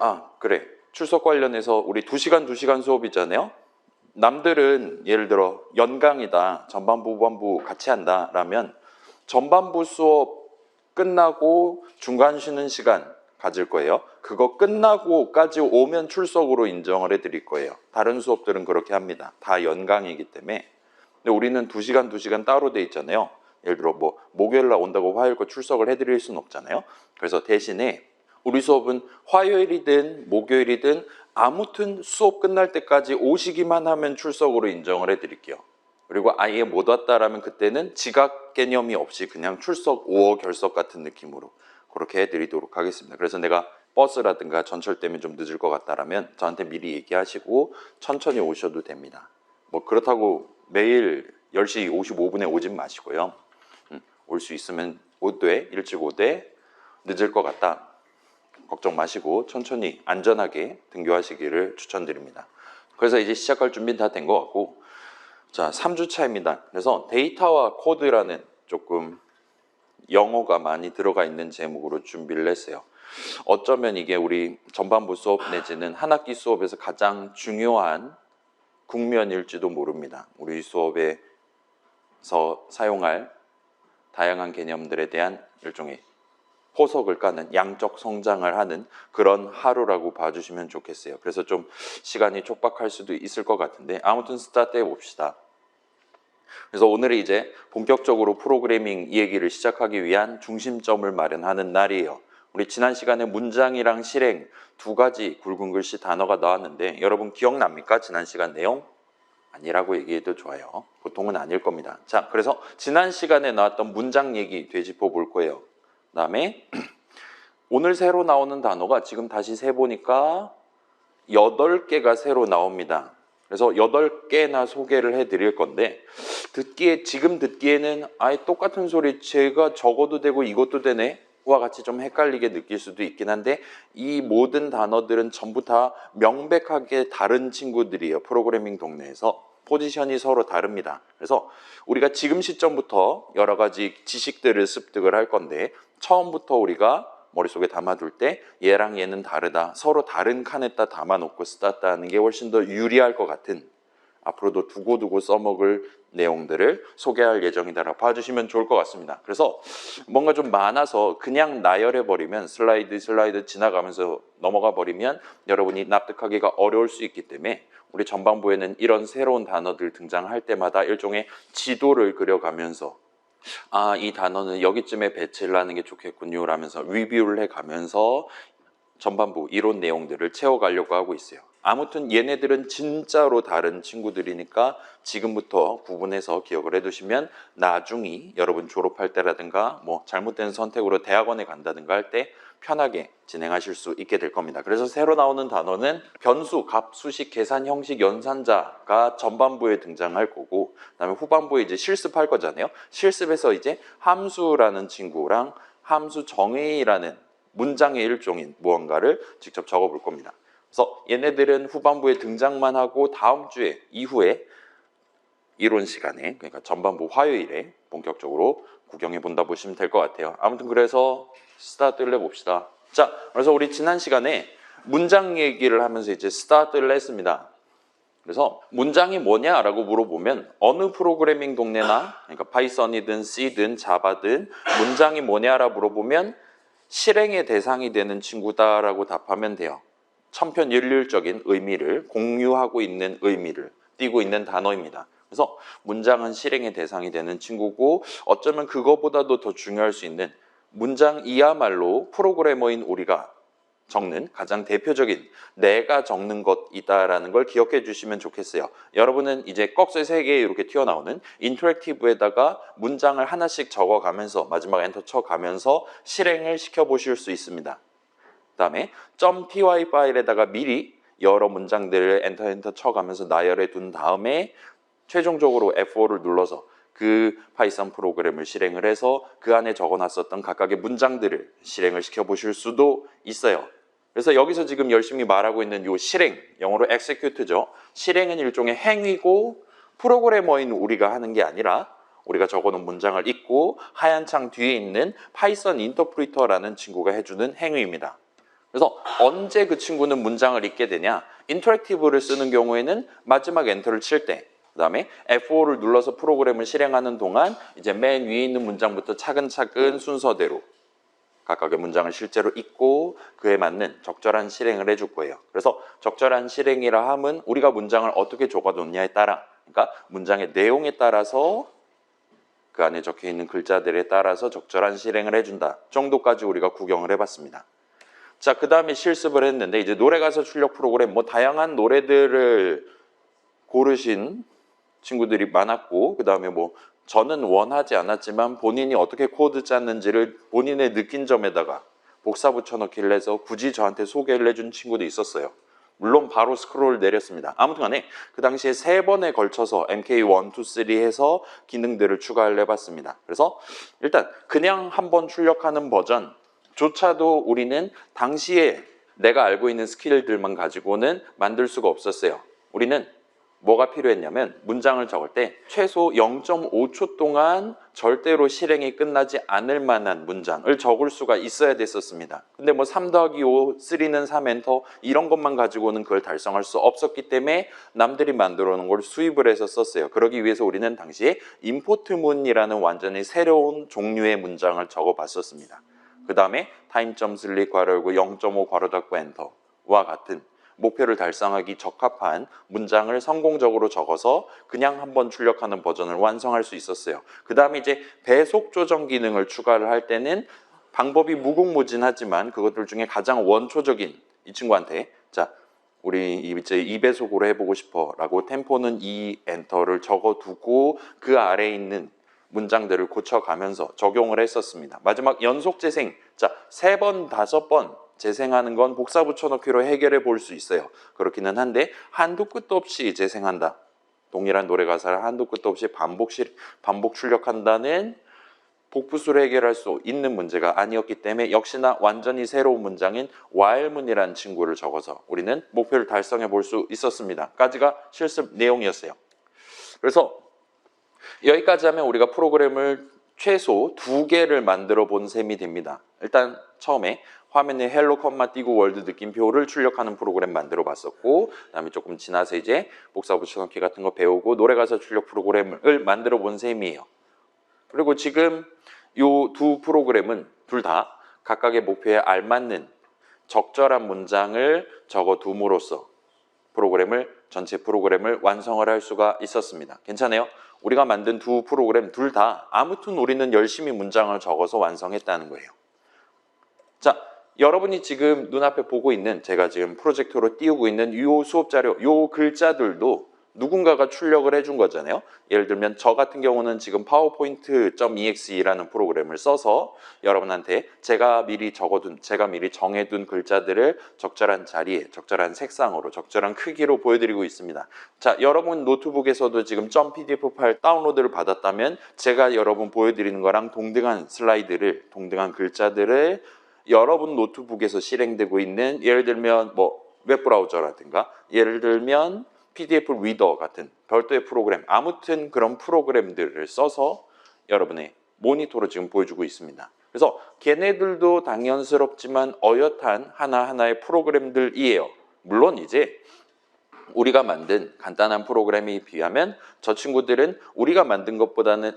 아, 그래. 출석 관련해서 우리 2시간 수업이잖아요. 남들은 예를 들어 연강이다, 전반부, 후반부 같이 한다 라면 전반부 수업 끝나고 중간 쉬는 시간 가질 거예요. 그거 끝나고까지 오면 출석으로 인정을 해드릴 거예요. 다른 수업들은 그렇게 합니다. 다 연강이기 때문에. 근데 우리는 2시간 따로 돼 있잖아요. 예를 들어 뭐 목요일 날 온다고 화요일 거 출석을 해드릴 수는 없잖아요. 그래서 대신에 우리 수업은 화요일이든 목요일이든 아무튼 수업 끝날 때까지 오시기만 하면 출석으로 인정을 해드릴게요. 그리고 아예 못 왔다라면 그때는 지각 개념이 없이 그냥 출석 5어 결석 같은 느낌으로 그렇게 해드리도록 하겠습니다. 그래서 내가 버스라든가 전철 때문에 좀 늦을 것 같다라면 저한테 미리 얘기하시고 천천히 오셔도 됩니다. 뭐 그렇다고 매일 10시 55분에 오진 마시고요. 올 수 있으면 오되 일찍 오되 늦을 것 같다. 걱정 마시고 천천히 안전하게 등교하시기를 추천드립니다. 그래서 이제 시작할 준비는 다 된 것 같고, 자 3주 차입니다. 그래서 데이터와 코드라는 조금 영어가 많이 들어가 있는 제목으로 준비를 했어요. 어쩌면 이게 우리 전반부 수업 내지는 한 학기 수업에서 가장 중요한 국면일지도 모릅니다. 우리 수업에서 사용할 다양한 개념들에 대한 일종의 포석을 까는 양적 성장을 하는 그런 하루라고 봐주시면 좋겠어요. 그래서 좀 시간이 촉박할 수도 있을 것 같은데 아무튼 스타트 해봅시다. 그래서 오늘은 이제 본격적으로 프로그래밍 이 얘기를 시작하기 위한 중심점을 마련하는 날이에요. 우리 지난 시간에 문장이랑 실행 두 가지 굵은 글씨 단어가 나왔는데 여러분 기억납니까? 지난 시간 내용? 아니라고 얘기해도 좋아요. 보통은 아닐 겁니다. 자, 그래서 지난 시간에 나왔던 문장 얘기 되짚어 볼 거예요. 그 다음에 오늘 새로 나오는 단어가 지금 다시 세보니까 8개가 새로 나옵니다. 그래서 8개나 소개를 해드릴 건데 지금 듣기에는 아예 똑같은 소리 제가 적어도 되고 이것도 되네 와 같이 좀 헷갈리게 느낄 수도 있긴 한데 이 모든 단어들은 전부 다 명백하게 다른 친구들이에요. 프로그래밍 동네에서 포지션이 서로 다릅니다. 그래서 우리가 지금 시점부터 여러 가지 지식들을 습득을 할 건데 처음부터 우리가 머릿속에 담아둘 때 얘랑 얘는 다르다, 서로 다른 칸에다 담아놓고 스타트하는 게 훨씬 더 유리할 것 같은 앞으로도 두고두고 써먹을 내용들을 소개할 예정이다라고 봐주시면 좋을 것 같습니다. 그래서 뭔가 좀 많아서 그냥 나열해버리면 슬라이드 지나가면서 넘어가 버리면 여러분이 납득하기가 어려울 수 있기 때문에 우리 전반부에는 이런 새로운 단어들 등장할 때마다 일종의 지도를 그려가면서 아, 이 단어는 여기쯤에 배치를 하는 게 좋겠군요 라면서 리뷰를 해가면서 전반부 이론 내용들을 채워가려고 하고 있어요. 아무튼 얘네들은 진짜로 다른 친구들이니까 지금부터 구분해서 기억을 해두시면 나중에 여러분 졸업할 때라든가 뭐 잘못된 선택으로 대학원에 간다든가 할 때 편하게 진행하실 수 있게 될 겁니다. 그래서 새로 나오는 단어는 변수, 값, 수식, 계산 형식, 연산자가 전반부에 등장할 거고 그다음에 후반부에 이제 실습할 거잖아요. 실습에서 이제 함수라는 친구랑 함수 정의라는 문장의 일종인 무언가를 직접 적어볼 겁니다. 그래서 얘네들은 후반부에 등장만 하고 다음 주에 이후에 이론 시간에 그러니까 전반부 화요일에 본격적으로 구경해 본다 보시면 될 것 같아요. 아무튼 그래서 스타트를 해봅시다. 자, 그래서 우리 지난 시간에 문장 얘기를 하면서 이제 스타트를 했습니다. 그래서 문장이 뭐냐라고 물어보면 어느 프로그래밍 동네나 그러니까 파이썬이든 C든 자바든 문장이 뭐냐라고 물어보면 실행의 대상이 되는 친구다라고 답하면 돼요. 천편일률적인 의미를 공유하고 있는 의미를 띠고 있는 단어입니다. 그래서 문장은 실행의 대상이 되는 친구고 어쩌면 그거보다도 더 중요할 수 있는 문장이야말로 프로그래머인 우리가 적는 가장 대표적인 내가 적는 것이다라는 걸 기억해 주시면 좋겠어요. 여러분은 이제 꺽쇠 3개 이렇게 튀어나오는 인터랙티브에다가 문장을 하나씩 적어가면서 마지막 엔터 쳐가면서 실행을 시켜보실 수 있습니다. 그 다음에 .py 파일에다가 미리 여러 문장들을 엔터 쳐가면서 나열해 둔 다음에 최종적으로 F5를 눌러서 그 파이썬 프로그램을 실행을 해서 그 안에 적어놨었던 각각의 문장들을 실행을 시켜보실 수도 있어요. 그래서 여기서 지금 열심히 말하고 있는 이 실행, 영어로 execute죠. 실행은 일종의 행위고 프로그래머인 우리가 하는 게 아니라 우리가 적어놓은 문장을 읽고 하얀 창 뒤에 있는 파이썬 인터프리터라는 친구가 해주는 행위입니다. 그래서 언제 그 친구는 문장을 읽게 되냐? 인터랙티브를 쓰는 경우에는 마지막 엔터를 칠 때, 그다음에 F5를 눌러서 프로그램을 실행하는 동안 이제 맨 위에 있는 문장부터 차근차근 순서대로 각각의 문장을 실제로 읽고 그에 맞는 적절한 실행을 해줄 거예요. 그래서 적절한 실행이라 함은 우리가 문장을 어떻게 적어놓냐에 따라, 그러니까 문장의 내용에 따라서 그 안에 적혀있는 글자들에 따라서 적절한 실행을 해준다 정도까지 우리가 구경을 해봤습니다. 자, 그 다음에 실습을 했는데 이제 노래가사 출력 프로그램 뭐 다양한 노래들을 고르신 친구들이 많았고, 그 다음에 뭐 저는 원하지 않았지만 본인이 어떻게 코드 짰는지를 본인의 느낀 점에다가 복사 붙여넣기를 해서 굳이 저한테 소개를 해준 친구도 있었어요. 물론 바로 스크롤 내렸습니다. 아무튼 간에 그 당시에 3번에 걸쳐서 MK1, 2, 3 해서 기능들을 추가를 해봤습니다. 그래서 일단 그냥 한번 출력하는 버전조차도 우리는 당시에 내가 알고 있는 스킬들만 가지고는 만들 수가 없었어요. 우리는 뭐가 필요했냐면 문장을 적을 때 최소 0.5초 동안 절대로 실행이 끝나지 않을 만한 문장을 적을 수가 있어야 됐었습니다. 근데 뭐 3 더하기 5, 3는 3 엔터 이런 것만 가지고는 그걸 달성할 수 없었기 때문에 남들이 만들어 놓은 걸 수입을 해서 썼어요. 그러기 위해서 우리는 당시에 임포트문이라는 완전히 새로운 종류의 문장을 적어 봤었습니다. 그 다음에 타임점 슬립 괄호 열고 0.5 괄호 닫고 엔터와 같은 목표를 달성하기 적합한 문장을 성공적으로 적어서 그냥 한번 출력하는 버전을 완성할 수 있었어요. 그 다음에 이제 배속 조정 기능을 추가를 할 때는 방법이 무궁무진하지만 그것들 중에 가장 원초적인 이 친구한테 자, 우리 이제 2배속으로 해보고 싶어 라고 템포는 2 엔터를 적어두고 그 아래에 있는 문장들을 고쳐가면서 적용을 했었습니다. 마지막 연속 재생, 자, 3번, 5번 재생하는 건 복사 붙여넣기로 해결해 볼 수 있어요. 그렇기는 한데 한도 끝도 없이 재생한다. 동일한 노래 가사를 한도 끝도 없이 반복 출력한다는 복부수로 해결할 수 있는 문제가 아니었기 때문에 역시나 완전히 새로운 문장인 while문이라는 친구를 적어서 우리는 목표를 달성해 볼 수 있었습니다. 까지가 실습 내용이었어요. 그래서 여기까지 하면 우리가 프로그램을 최소 2개를 만들어 본 셈이 됩니다. 일단 처음에 화면에 헬로 컴마 띄고 월드 느낌표를 출력하는 프로그램 만들어 봤었고, 그 다음에 조금 지나서 이제 복사 붙여넣기 같은 거 배우고 노래가사 출력 프로그램을 만들어 본 셈이에요. 그리고 지금 이 두 프로그램은 둘 다 각각의 목표에 알맞는 적절한 문장을 적어둠으로써 전체 프로그램을 완성을 할 수가 있었습니다. 괜찮아요? 우리가 만든 두 프로그램 둘 다 아무튼 우리는 열심히 문장을 적어서 완성했다는 거예요. 자, 여러분이 지금 눈앞에 보고 있는 제가 지금 프로젝터로 띄우고 있는 이 수업 자료, 이 글자들도 누군가가 출력을 해준 거잖아요. 예를 들면 저 같은 경우는 지금 powerpoint.exe라는 프로그램을 써서 여러분한테 제가 미리 정해둔 글자들을 적절한 자리에, 적절한 색상으로, 적절한 크기로 보여드리고 있습니다. 자, 여러분 노트북에서도 지금 .pdf 파일 다운로드를 받았다면 제가 여러분 보여드리는 거랑 동등한 글자들을 여러분 노트북에서 실행되고 있는 예를 들면 뭐 웹브라우저라든가 예를 들면 PDF 리더 같은 별도의 프로그램, 아무튼 그런 프로그램들을 써서 여러분의 모니터로 지금 보여주고 있습니다. 그래서 걔네들도 당연스럽지만 어엿한 하나하나의 프로그램들이에요. 물론 이제 우리가 만든 간단한 프로그램에 비하면 저 친구들은 우리가 만든 것보다는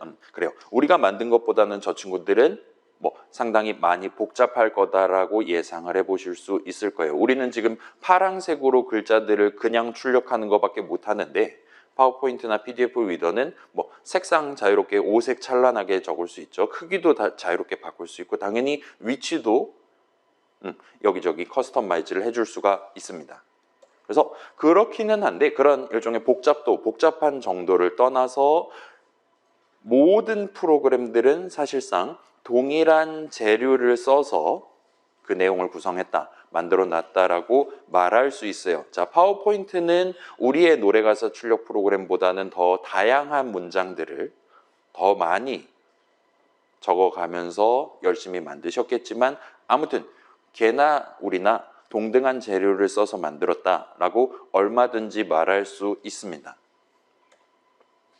저 친구들은 뭐 상당히 많이 복잡할 거다라고 예상을 해보실 수 있을 거예요. 우리는 지금 파란색으로 글자들을 그냥 출력하는 것밖에 못 하는데 파워포인트나 PDF 리더는 뭐 색상 자유롭게 오색 찬란하게 적을 수 있죠. 크기도 다 자유롭게 바꿀 수 있고 당연히 위치도 여기저기 커스터마이즈를 해줄 수가 있습니다. 그래서 그렇기는 한데 그런 일종의 복잡한 정도를 떠나서 모든 프로그램들은 사실상 동일한 재료를 써서 그 내용을 구성했다, 만들어 놨다라고 말할 수 있어요. 자, 파워포인트는 우리의 노래가사 출력 프로그램보다는 더 다양한 문장들을 더 많이 적어가면서 열심히 만드셨겠지만 아무튼 걔나 우리나 동등한 재료를 써서 만들었다라고 얼마든지 말할 수 있습니다.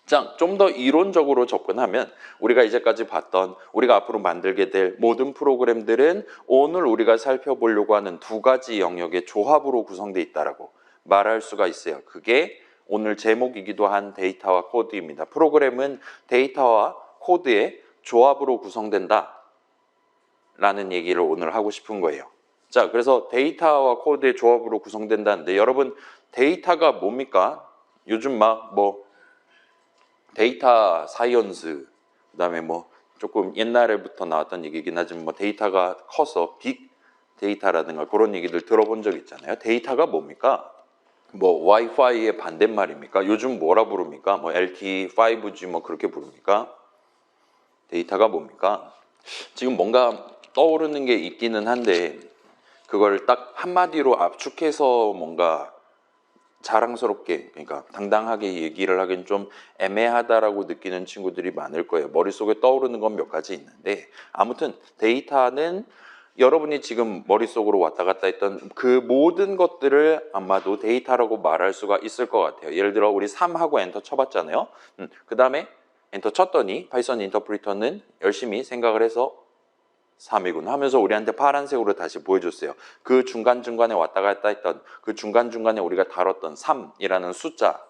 자, 좀 더 이론적으로 접근하면 우리가 이제까지 봤던 우리가 앞으로 만들게 될 모든 프로그램들은 오늘 우리가 살펴보려고 하는 두 가지 영역의 조합으로 구성되어 있다라고 말할 수가 있어요. 그게 오늘 제목이기도 한 데이터와 코드입니다. 프로그램은 데이터와 코드의 조합으로 구성된다 라는 얘기를 오늘 하고 싶은 거예요. 자, 그래서 데이터와 코드의 조합으로 구성된다는데 여러분 데이터가 뭡니까? 요즘 막 뭐 데이터 사이언스 그다음에 뭐 조금 옛날에부터 나왔던 얘기긴 하지만 뭐 데이터가 커서 빅 데이터라든가 그런 얘기들 들어본 적 있잖아요. 데이터가 뭡니까? 뭐 와이파이의 반대말입니까? 요즘 뭐라 부릅니까? 뭐 LTE, 5G 뭐 그렇게 부릅니까? 데이터가 뭡니까? 지금 뭔가 떠오르는 게 있기는 한데 그걸 딱 한마디로 압축해서 뭔가 자랑스럽게 그러니까 당당하게 얘기를 하기는 좀 애매하다라고 느끼는 친구들이 많을 거예요. 머릿속에 떠오르는 건 몇 가지 있는데 아무튼 데이터는 여러분이 지금 머릿속으로 왔다 갔다 했던 그 모든 것들을 아마도 데이터라고 말할 수가 있을 것 같아요. 예를 들어 우리 3하고 엔터 쳐봤잖아요. 그 다음에 엔터 쳤더니 파이썬 인터프리터는 열심히 생각을 해서 3이군 하면서 우리한테 파란색으로 다시 보여줬어요. 그 중간중간에 왔다 갔다 했던 그 중간중간에 우리가 다뤘던 3이라는 숫자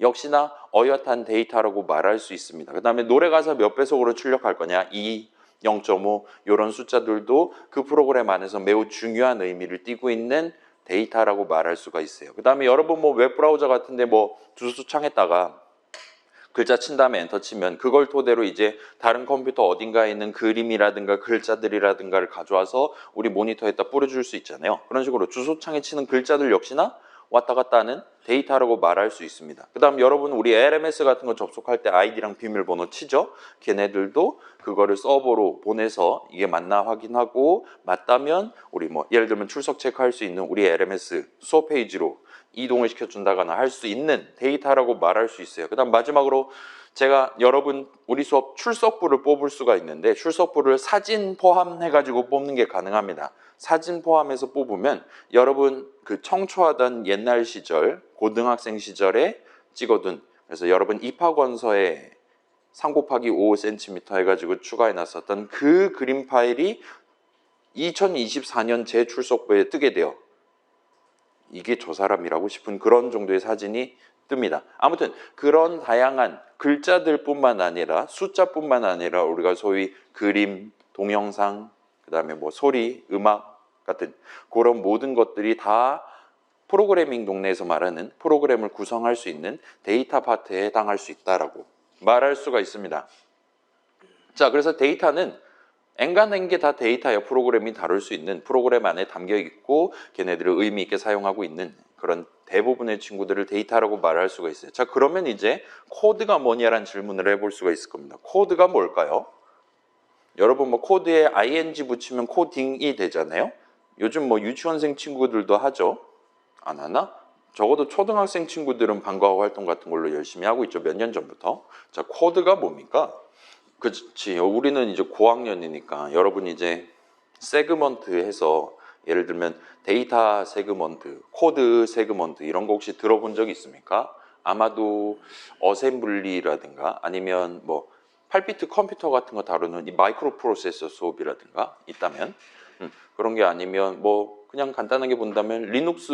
역시나 어엿한 데이터라고 말할 수 있습니다. 그 다음에 노래 가사 몇 배속으로 출력할 거냐 2, 0.5 이런 숫자들도 그 프로그램 안에서 매우 중요한 의미를 띠고 있는 데이터라고 말할 수가 있어요. 그 다음에 여러분 뭐 웹브라우저 같은데 뭐 주소창에다가 글자 친 다음에 엔터 치면 그걸 토대로 이제 다른 컴퓨터 어딘가에 있는 그림이라든가 글자들이라든가를 가져와서 우리 모니터에다 뿌려줄 수 있잖아요. 그런 식으로 주소창에 치는 글자들 역시나 왔다 갔다 하는 데이터라고 말할 수 있습니다. 그 다음 여러분 우리 LMS 같은 거 접속할 때 아이디랑 비밀번호 치죠. 걔네들도 그거를 서버로 보내서 이게 맞나 확인하고 맞다면 우리 뭐 예를 들면 출석 체크할 수 있는 우리 LMS 수업 페이지로 이동을 시켜준다거나 할 수 있는 데이터라고 말할 수 있어요. 그 다음 마지막으로 제가 여러분 우리 수업 출석부를 뽑을 수가 있는데 출석부를 사진 포함해가지고 뽑는 게 가능합니다. 사진 포함해서 뽑으면 여러분 그 청초하던 옛날 시절 고등학생 시절에 찍어둔 그래서 여러분 입학원서에 3 곱하기 5cm 해가지고 추가해 놨었던 그 그림 파일이 2024년 제 출석부에 뜨게 돼요. 이게 저 사람이라고 싶은 그런 정도의 사진이 뜹니다. 아무튼 그런 다양한 글자들뿐만 아니라 숫자뿐만 아니라 우리가 소위 그림, 동영상, 그 다음에 뭐 소리, 음악 같은 그런 모든 것들이 다 프로그래밍 동네에서 말하는 프로그램을 구성할 수 있는 데이터 파트에 해당할 수 있다라고 말할 수가 있습니다. 자, 그래서 데이터는 엔간한 게 다 데이터예요. 프로그램이 다룰 수 있는 프로그램 안에 담겨 있고 걔네들을 의미 있게 사용하고 있는 그런 대부분의 친구들을 데이터라고 말할 수가 있어요. 자, 그러면 이제 코드가 뭐냐라는 질문을 해볼 수가 있을 겁니다. 코드가 뭘까요? 여러분 뭐 코드에 ing 붙이면 코딩이 되잖아요. 요즘 뭐 유치원생 친구들도 하죠. 안 하나? 적어도 초등학생 친구들은 방과후 활동 같은 걸로 열심히 하고 있죠. 몇 년 전부터. 자, 코드가 뭡니까? 그렇지. 우리는 이제 고학년이니까 여러분이 이제 세그먼트 해서 예를 들면 데이터 세그먼트, 코드 세그먼트 이런 거 혹시 들어본 적 있습니까? 아마도 어셈블리라든가 아니면 뭐 8비트 컴퓨터 같은 거 다루는 이 마이크로 프로세서 수업이라든가 있다면 그런 게 아니면 뭐 그냥 간단하게 본다면 리눅스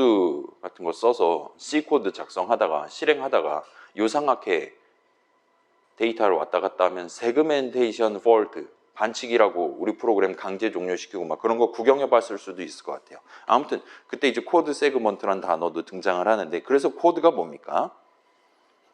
같은 거 써서 C 코드 작성하다가 실행하다가 요상하게 데이터를 왔다 갔다 하면 세그멘테이션 폴트 반칙이라고 우리 프로그램 강제 종료시키고 막 그런 거 구경해 봤을 수도 있을 것 같아요. 아무튼 그때 이제 코드 세그먼트라는 단어도 등장을 하는데 그래서 코드가 뭡니까?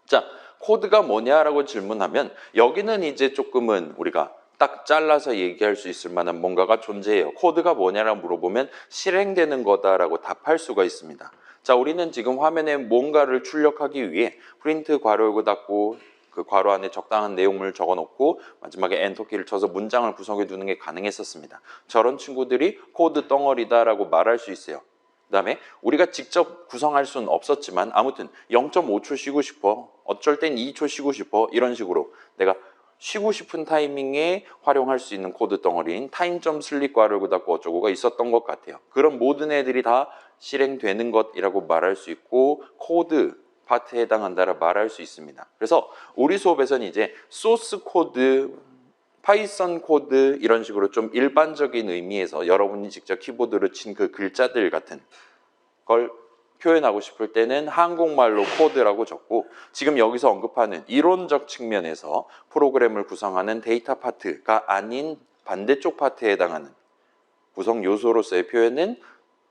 자, 코드가 뭐냐라고 질문하면 여기는 이제 조금은 우리가 딱 잘라서 얘기할 수 있을 만한 뭔가가 존재해요. 코드가 뭐냐라고 물어보면 실행되는 거다라고 답할 수가 있습니다. 자, 우리는 지금 화면에 뭔가를 출력하기 위해 프린트 괄호 열고 닫고 그 괄호 안에 적당한 내용물을 적어놓고 마지막에 엔터키를 쳐서 문장을 구성해 두는 게 가능했었습니다. 저런 친구들이 코드 덩어리다라고 말할 수 있어요. 그 다음에 우리가 직접 구성할 수는 없었지만 아무튼 0.5초 쉬고 싶어, 어쩔 땐 2초 쉬고 싶어 이런 식으로 내가 쉬고 싶은 타이밍에 활용할 수 있는 코드 덩어리인 타임.슬립 괄호 열고 닫고 어쩌고가 있었던 것 같아요. 그런 모든 애들이 다 실행되는 것이라고 말할 수 있고 코드 파트에 해당한다라 말할 수 있습니다. 그래서 우리 수업에서는 이제 소스 코드, 파이썬 코드 이런 식으로 좀 일반적인 의미에서 여러분이 직접 키보드로 친 그 글자들 같은 걸 표현하고 싶을 때는 한국말로 코드라고 적고, 지금 여기서 언급하는 이론적 측면에서 프로그램을 구성하는 데이터 파트가 아닌 반대쪽 파트에 해당하는 구성 요소로서의 표현은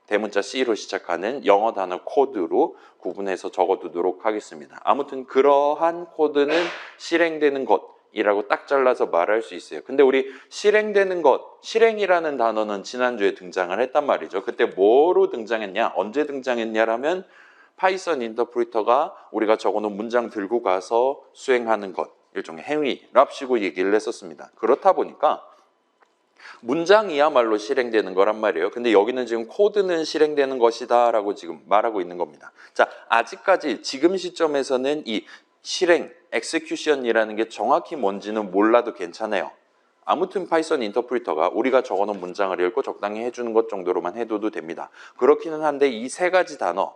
대문자 C로 시작하는 영어 단어 코드로 구분해서 적어두도록 하겠습니다. 아무튼 그러한 코드는 실행되는 것이라고 딱 잘라서 말할 수 있어요. 근데 우리 실행되는 것, 실행이라는 단어는 지난주에 등장을 했단 말이죠. 그때 뭐로 등장했냐, 언제 등장했냐라면 파이썬 인터프리터가 우리가 적어놓은 문장 들고 가서 수행하는 것, 일종의 행위랍시고 얘기를 했었습니다. 그렇다 보니까 문장이야말로 실행되는 거란 말이에요. 근데 여기는 지금 코드는 실행되는 것이다 라고 지금 말하고 있는 겁니다. 자, 아직까지 지금 시점에서는 이 실행, execution이라는 게 정확히 뭔지는 몰라도 괜찮아요. 아무튼 파이썬 인터프리터가 우리가 적어놓은 문장을 읽고 적당히 해주는 것 정도로만 해둬도 됩니다. 그렇기는 한데 이 세 가지 단어,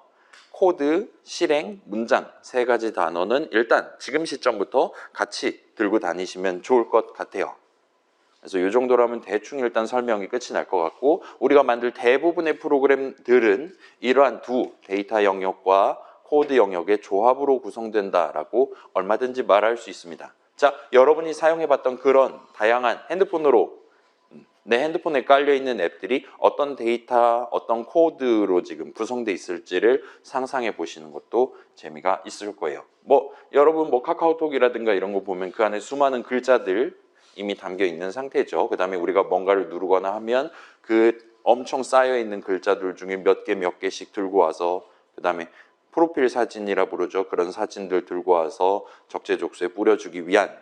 코드, 실행, 문장 세 가지 단어는 일단 지금 시점부터 같이 들고 다니시면 좋을 것 같아요. 그래서 이 정도라면 대충 일단 설명이 끝이 날 것 같고, 우리가 만들 대부분의 프로그램들은 이러한 두 데이터 영역과 코드 영역의 조합으로 구성된다라고 얼마든지 말할 수 있습니다. 자, 여러분이 사용해봤던 그런 다양한 핸드폰으로 내 핸드폰에 깔려있는 앱들이 어떤 데이터, 어떤 코드로 지금 구성되어 있을지를 상상해 보시는 것도 재미가 있을 거예요. 여러분 카카오톡이라든가 이런 거 보면 그 안에 수많은 글자들 이미 담겨 있는 상태죠. 그 다음에 우리가 뭔가를 누르거나 하면 그 엄청 쌓여 있는 글자들 중에 몇 개씩 들고 와서, 그 다음에 프로필 사진이라 부르죠. 그런 사진들 들고 와서 적재적소에 뿌려주기 위한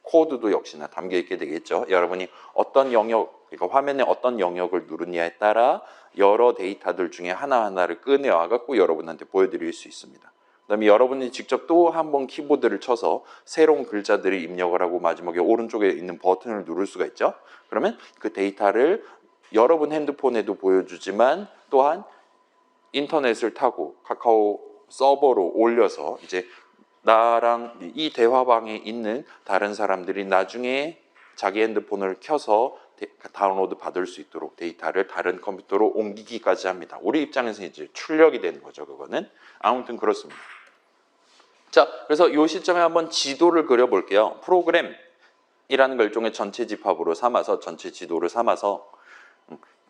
코드도 역시나 담겨 있게 되겠죠. 여러분이 어떤 영역, 그러니까 화면에 어떤 영역을 누르냐에 따라 여러 데이터들 중에 하나하나를 꺼내와 갖고 여러분한테 보여드릴 수 있습니다. 그 다음에 여러분이 직접 또 한 번 키보드를 쳐서 새로운 글자들을 입력을 하고 마지막에 오른쪽에 있는 버튼을 누를 수가 있죠. 그러면 그 데이터를 여러분 핸드폰에도 보여주지만 또한 인터넷을 타고 카카오 서버로 올려서 이제 나랑 이 대화방에 있는 다른 사람들이 나중에 자기 핸드폰을 켜서 다운로드 받을 수 있도록 데이터를 다른 컴퓨터로 옮기기까지 합니다. 우리 입장에서 이제 출력이 되는 거죠. 그거는 아무튼 그렇습니다. 자, 그래서 이 시점에 한번 지도를 그려볼게요. 프로그램이라는 걸 일종의 전체 집합으로 삼아서, 전체 지도를 삼아서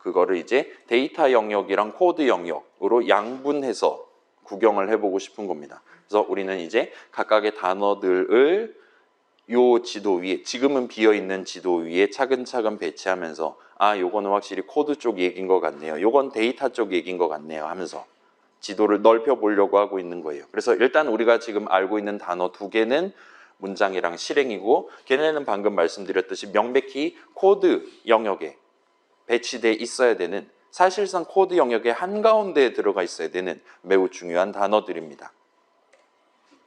그거를 이제 데이터 영역이랑 코드 영역으로 양분해서 구경을 해보고 싶은 겁니다. 그래서 우리는 이제 각각의 단어들을 요 지도 위에, 지금은 비어있는 지도 위에 차근차근 배치하면서 요거는 확실히 코드 쪽 얘기인 것 같네요. 요건 데이터 쪽 얘기인 것 같네요 하면서 지도를 넓혀보려고 하고 있는 거예요. 그래서 일단 우리가 지금 알고 있는 단어 두 개는 문장이랑 실행이고, 걔네는 방금 말씀드렸듯이 명백히 코드 영역에 배치되어 있어야 되는, 사실상 코드 영역의 한가운데에 들어가 있어야 되는 매우 중요한 단어들입니다.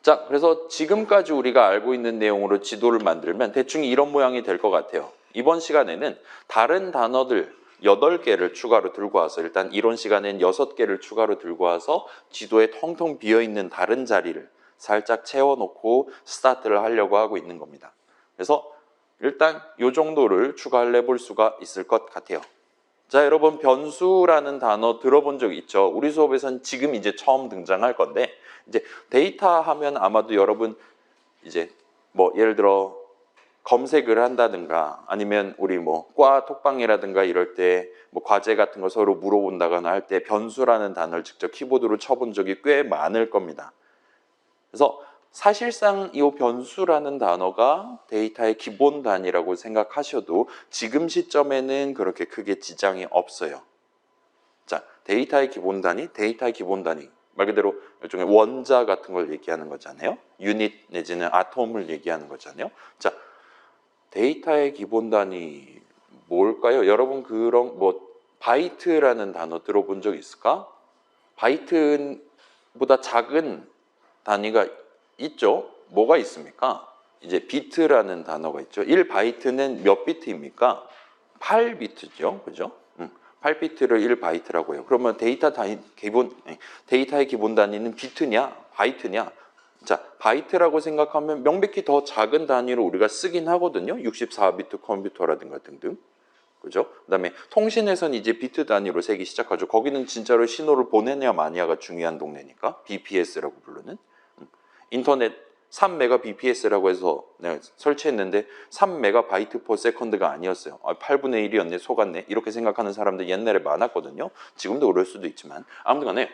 자, 그래서 지금까지 우리가 알고 있는 내용으로 지도를 만들면 대충 이런 모양이 될 것 같아요. 이번 시간에는 다른 단어들 8개를 추가로 들고 와서, 일단 이론 시간엔 6개를 추가로 들고 와서 지도에 텅텅 비어있는 다른 자리를 살짝 채워놓고 스타트를 하려고 하고 있는 겁니다. 그래서 일단 이 정도를 추가를 해볼 수가 있을 것 같아요. 자, 여러분 변수라는 단어 들어본 적 있죠? 우리 수업에서는 지금 이제 처음 등장할 건데, 이제 데이터 하면 아마도 여러분 이제 예를 들어 검색을 한다든가 아니면 우리 과 톡방이라든가 이럴 때 과제 같은 거 서로 물어본다거나 할 때 변수라는 단어를 직접 키보드로 쳐본 적이 꽤 많을 겁니다. 그래서 사실상 이 변수라는 단어가 데이터의 기본 단위라고 생각하셔도 지금 시점에는 그렇게 크게 지장이 없어요. 자, 데이터의 기본 단위, 말 그대로 일종의 원자 같은 걸 얘기하는 거잖아요. 유닛 내지는 아톰을 얘기하는 거잖아요. 자, 데이터의 기본 단위 뭘까요? 여러분 그런 바이트라는 단어 들어본 적 있을까? 바이트보다 작은 단위가 있죠? 뭐가 있습니까? 이제 비트라는 단어가 있죠. 1바이트는 몇 비트입니까? 8비트죠. 그죠? 8비트를 1바이트라고 해요. 그러면 데이터의 기본 단위는 비트냐, 바이트냐? 자, 바이트라고 생각하면 명백히 더 작은 단위로 우리가 쓰긴 하거든요. 64비트 컴퓨터라든가 등등. 그죠? 그다음에 통신에선 이제 비트 단위로 세기 시작하죠. 거기는 진짜로 신호를 보내냐 마냐가 중요한 동네니까. BPS라고 부르는. 인터넷 3메가bps라고 해서 내가 설치했는데 3메가바이트 퍼 세컨드가 아니었어요. 8분의 1이었네, 속았네. 이렇게 생각하는 사람들 옛날에 많았거든요. 지금도 그럴 수도 있지만. 아무튼 간에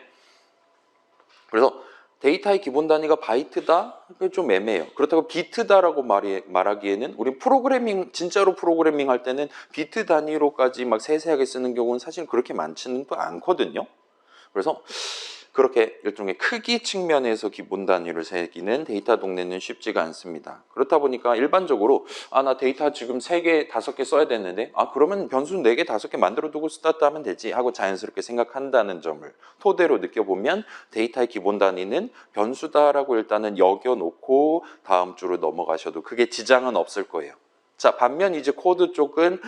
그래서 데이터의 기본 단위가 바이트다? 좀 애매해요. 그렇다고 비트다라고 말하기에는 우리 프로그래밍, 진짜로 프로그래밍 할 때는 비트 단위로까지 막 세세하게 쓰는 경우는 사실 그렇게 많지는 또 않거든요. 그래서 그렇게 일종의 크기 측면에서 기본 단위를 새기는 데이터 동네는 쉽지가 않습니다. 그렇다 보니까 일반적으로 나 데이터 지금 3개, 5개 써야 되는데 그러면 변수 4개, 5개 만들어 두고 스타트 하면 되지 하고 자연스럽게 생각한다는 점을 토대로 느껴보면 데이터의 기본 단위는 변수다라고 일단은 여겨놓고 다음 주로 넘어가셔도 크게 지장은 없을 거예요. 자, 반면 이제 코드 쪽은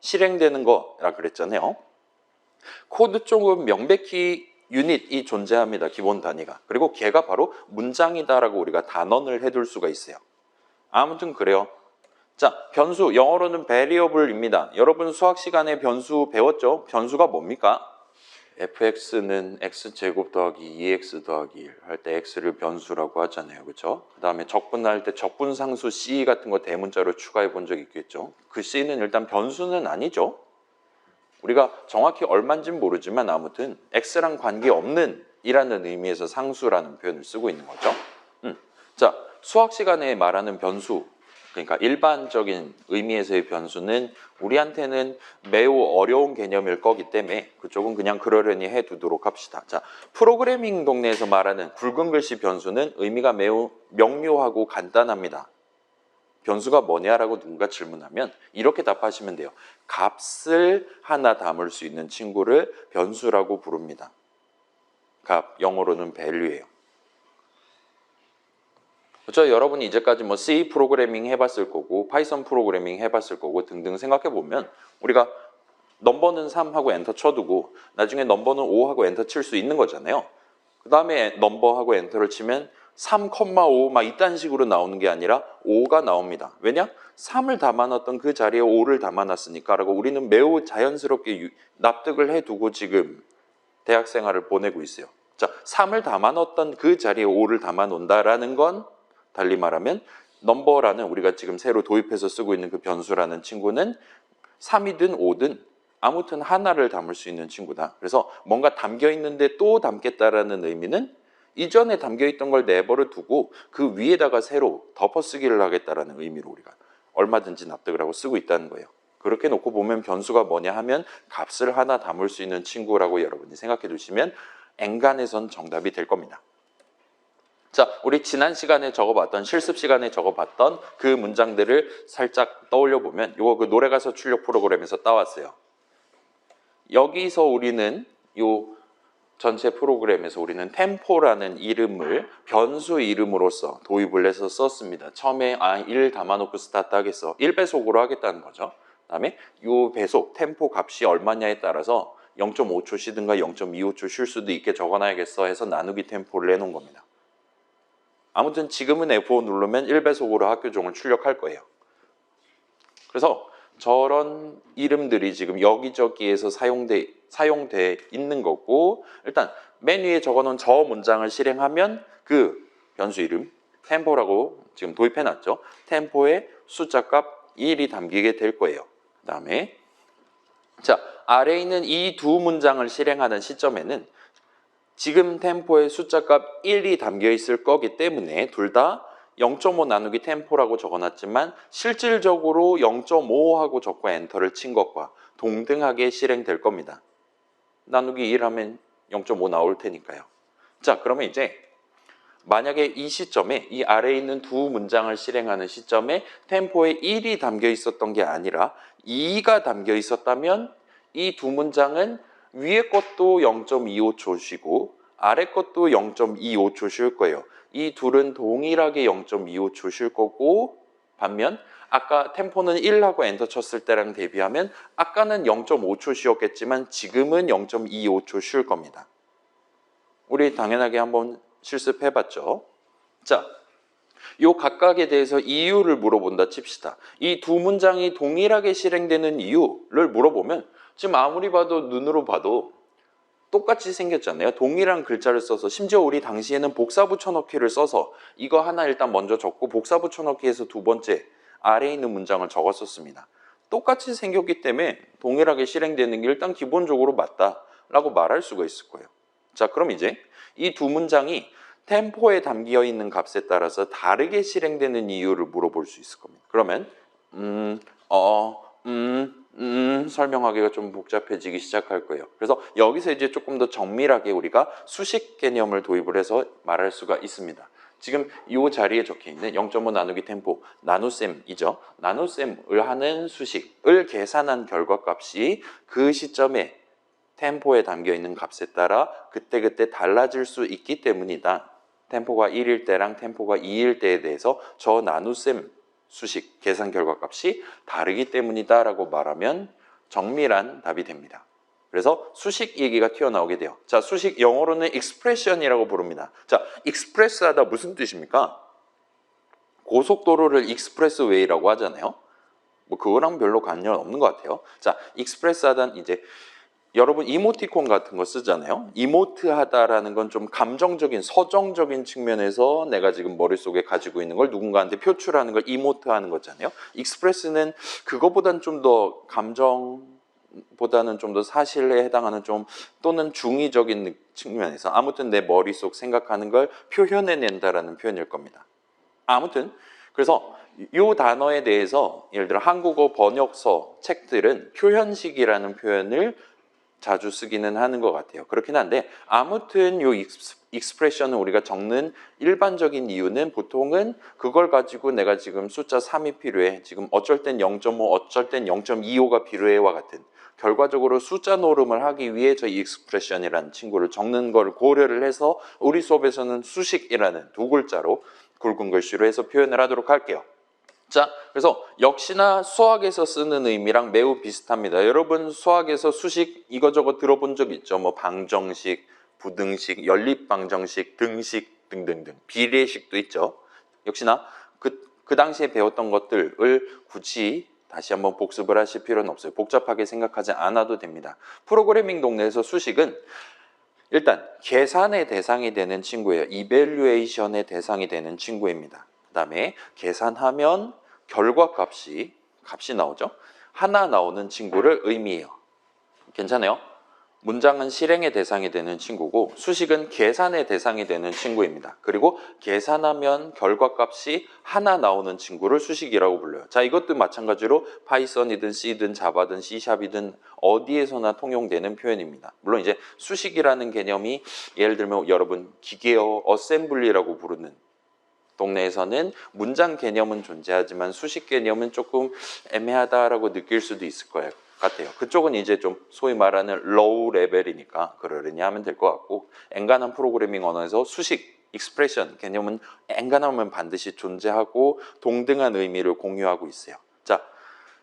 실행되는 거라 그랬잖아요. 코드 쪽은 명백히 유닛이 존재합니다. 기본 단위가. 그리고 걔가 바로 문장이다라고 우리가 단언을 해둘 수가 있어요. 아무튼 그래요. 자, 변수, 영어로는 variable입니다. 여러분 수학 시간에 변수 배웠죠? 변수가 뭡니까? fx는 x제곱 더하기 2x 더하기 1 할 때 x를 변수라고 하잖아요. 그렇죠? 그 다음에 적분할 때 적분상수 c 같은 거 대문자로 추가해 본 적 있겠죠? 그 c는 일단 변수는 아니죠. 우리가 정확히 얼마인지는 모르지만 아무튼 x랑 관계없는 이라는 의미에서 상수라는 표현을 쓰고 있는 거죠. 자, 수학 시간에 말하는 변수, 그러니까 일반적인 의미에서의 변수는 우리한테는 매우 어려운 개념일 거기 때문에 그쪽은 그냥 그러려니 해두도록 합시다. 자, 프로그래밍 동네에서 말하는 굵은 글씨 변수는 의미가 매우 명료하고 간단합니다. 변수가 뭐냐라고 누군가 질문하면 이렇게 답하시면 돼요. 값을 하나 담을 수 있는 친구를 변수라고 부릅니다. 값, 영어로는 value예요. 그렇죠? 여러분이 이제까지 뭐 C 프로그래밍 해봤을 거고 파이썬 프로그래밍 해봤을 거고 등등 생각해보면 우리가 넘버는 3하고 엔터 쳐두고 나중에 넘버는 5하고 엔터 칠 수 있는 거잖아요. 그 다음에 넘버하고 엔터를 치면 3,5 막 이딴 식으로 나오는 게 아니라 5가 나옵니다. 왜냐? 3을 담아놨던 그 자리에 5를 담아놨으니까 라고 우리는 매우 자연스럽게 납득을 해두고 지금 대학 생활을 보내고 있어요. 자, 3을 담아놨던 그 자리에 5를 담아놓는다라는 건 달리 말하면 넘버라는 우리가 지금 새로 도입해서 쓰고 있는 그 변수라는 친구는 3이든 5든 아무튼 하나를 담을 수 있는 친구다. 그래서 뭔가 담겨 있는데 또 담겠다라는 의미는 이전에 담겨있던 걸 내버려 두고 그 위에다가 새로 덮어쓰기를 하겠다라는 의미로 우리가 얼마든지 납득을 하고 쓰고 있다는 거예요. 그렇게 놓고 보면 변수가 뭐냐 하면 값을 하나 담을 수 있는 친구라고 여러분이 생각해 두시면 엔간에선 정답이 될 겁니다. 자, 우리 지난 시간에 적어봤던 실습 시간에 적어봤던 그 문장들을 살짝 떠올려 보면 이거 그 노래가사 출력 프로그램에서 따왔어요. 여기서 우리는 요 전체 프로그램에서 우리는 템포라는 이름을 변수 이름으로서 도입을 해서 썼습니다. 처음에 1 담아놓고 스타트 하겠어. 1배속으로 하겠다는 거죠. 그 다음에 이 배속, 템포 값이 얼마냐에 따라서 0.5초 쉬든가 0.25초 쉴 수도 있게 적어놔야겠어 해서 나누기 템포를 해놓은 겁니다. 아무튼 지금은 F5 누르면 1배속으로 학교 종을 출력할 거예요. 그래서 저런 이름들이 지금 여기저기에서 사용돼 있는 거고 일단 맨 위에 적어놓은 저 문장을 실행하면 그 변수 이름 템포라고 지금 도입해놨죠. 템포에 숫자값 1이 담기게 될 거예요. 그 다음에 자 아래에 있는 이 두 문장을 실행하는 시점에는 지금 템포에 숫자값 1이 담겨 있을 거기 때문에 둘 다 0.5 나누기 템포라고 적어놨지만 실질적으로 0.5 하고 적고 엔터를 친 것과 동등하게 실행될 겁니다. 나누기 1 하면 0.5 나올 테니까요. 자, 그러면 이제 만약에 이 시점에 이 아래에 있는 두 문장을 실행하는 시점에 템포에 1이 담겨 있었던 게 아니라 2가 담겨 있었다면 이 두 문장은 위에 것도 0.25초 쉬고 아래 것도 0.25초 쉴 거예요. 이 둘은 동일하게 0.25초 쉴 거고 반면 아까 템포는 1하고 엔터 쳤을 때랑 대비하면 아까는 0.5초 쉬었겠지만 지금은 0.25초 쉴 겁니다. 우리 당연하게 한번 실습해봤죠. 자, 요 각각에 대해서 이유를 물어본다 칩시다. 이 두 문장이 동일하게 실행되는 이유를 물어보면 지금 아무리 봐도 눈으로 봐도 똑같이 생겼잖아요. 동일한 글자를 써서 심지어 우리 당시에는 복사 붙여넣기를 써서 이거 하나 일단 먼저 적고 복사 붙여넣기에서 두 번째 아래에 있는 문장을 적었었습니다. 똑같이 생겼기 때문에 동일하게 실행되는 게 일단 기본적으로 맞다라고 말할 수가 있을 거예요. 자, 그럼 이제 이 두 문장이 템포에 담겨 있는 값에 따라서 다르게 실행되는 이유를 물어볼 수 있을 겁니다. 그러면 설명하기가 좀 복잡해지기 시작할 거예요. 그래서 여기서 이제 조금 더 정밀하게 우리가 수식 개념을 도입을 해서 말할 수가 있습니다. 지금 이 자리에 적혀 있는 0.5 나누기 템포, 나눗셈이죠. 나눗셈을 하는 수식을 계산한 결과값이 그 시점에 템포에 담겨 있는 값에 따라 그때그때 달라질 수 있기 때문이다. 템포가 1일 때랑 템포가 2일 때에 대해서 저 나눗셈 수식 계산 결과값이 다르기 때문이다 라고 말하면 정밀한 답이 됩니다. 그래서 수식 얘기가 튀어나오게 돼요. 자, 수식 영어로는 expression이라고 부릅니다. 자, express 하다 무슨 뜻입니까? 고속도로를 express way라고 하잖아요. 뭐 그거랑 별로 관련 없는 것 같아요. 자, express 하다는 이제 여러분 이모티콘 같은 거 쓰잖아요. 이모트하다라는 건 좀 감정적인 서정적인 측면에서 내가 지금 머릿속에 가지고 있는 걸 누군가한테 표출하는 걸 이모트하는 거잖아요. 익스프레스는 그거보다는 좀 더 감정보다는 좀 더 사실에 해당하는 좀 또는 중의적인 측면에서 아무튼 내 머릿속 생각하는 걸 표현해낸다라는 표현일 겁니다. 아무튼 그래서 이 단어에 대해서 예를 들어 한국어 번역서 책들은 표현식이라는 표현을 자주 쓰기는 하는 것 같아요. 그렇긴 한데 아무튼 이 익스프레션을 우리가 적는 일반적인 이유는 보통은 그걸 가지고 내가 지금 숫자 3이 필요해. 지금 어쩔 땐 0.5, 어쩔 땐 0.25가 필요해와 같은 결과적으로 숫자 노름을 하기 위해 저 익스프레션이라는 친구를 적는 걸 고려를 해서 우리 수업에서는 수식이라는 두 글자로 굵은 글씨로 해서 표현을 하도록 할게요. 자, 그래서 역시나 수학에서 쓰는 의미랑 매우 비슷합니다. 여러분 수학에서 수식 이거저거 들어본 적 있죠? 뭐 방정식, 부등식, 연립방정식, 등식 등등등 비례식도 있죠. 역시나 그 당시에 배웠던 것들을 굳이 다시 한번 복습을 하실 필요는 없어요. 복잡하게 생각하지 않아도 됩니다. 프로그래밍 동네에서 수식은 일단 계산의 대상이 되는 친구예요. 이밸류에이션의 대상이 되는 친구입니다. 그 다음에 계산하면 결과값이 나오죠. 하나 나오는 친구를 의미해요. 괜찮아요? 문장은 실행의 대상이 되는 친구고 수식은 계산의 대상이 되는 친구입니다. 그리고 계산하면 결과값이 하나 나오는 친구를 수식이라고 불러요. 자, 이것도 마찬가지로 파이썬이든 C든 자바든 C샵이든 어디에서나 통용되는 표현입니다. 물론 이제 수식이라는 개념이 예를 들면 여러분 기계어 어셈블리라고 부르는 동네에서는 문장 개념은 존재하지만 수식 개념은 조금 애매하다라고 느낄 수도 있을 거예요. 같아요. 그쪽은 이제 좀 소위 말하는 로우 레벨이니까 그러려니 하면 될 것 같고 엔간한 프로그래밍 언어에서 수식, 익스프레션 개념은 엔간하면 반드시 존재하고 동등한 의미를 공유하고 있어요. 자,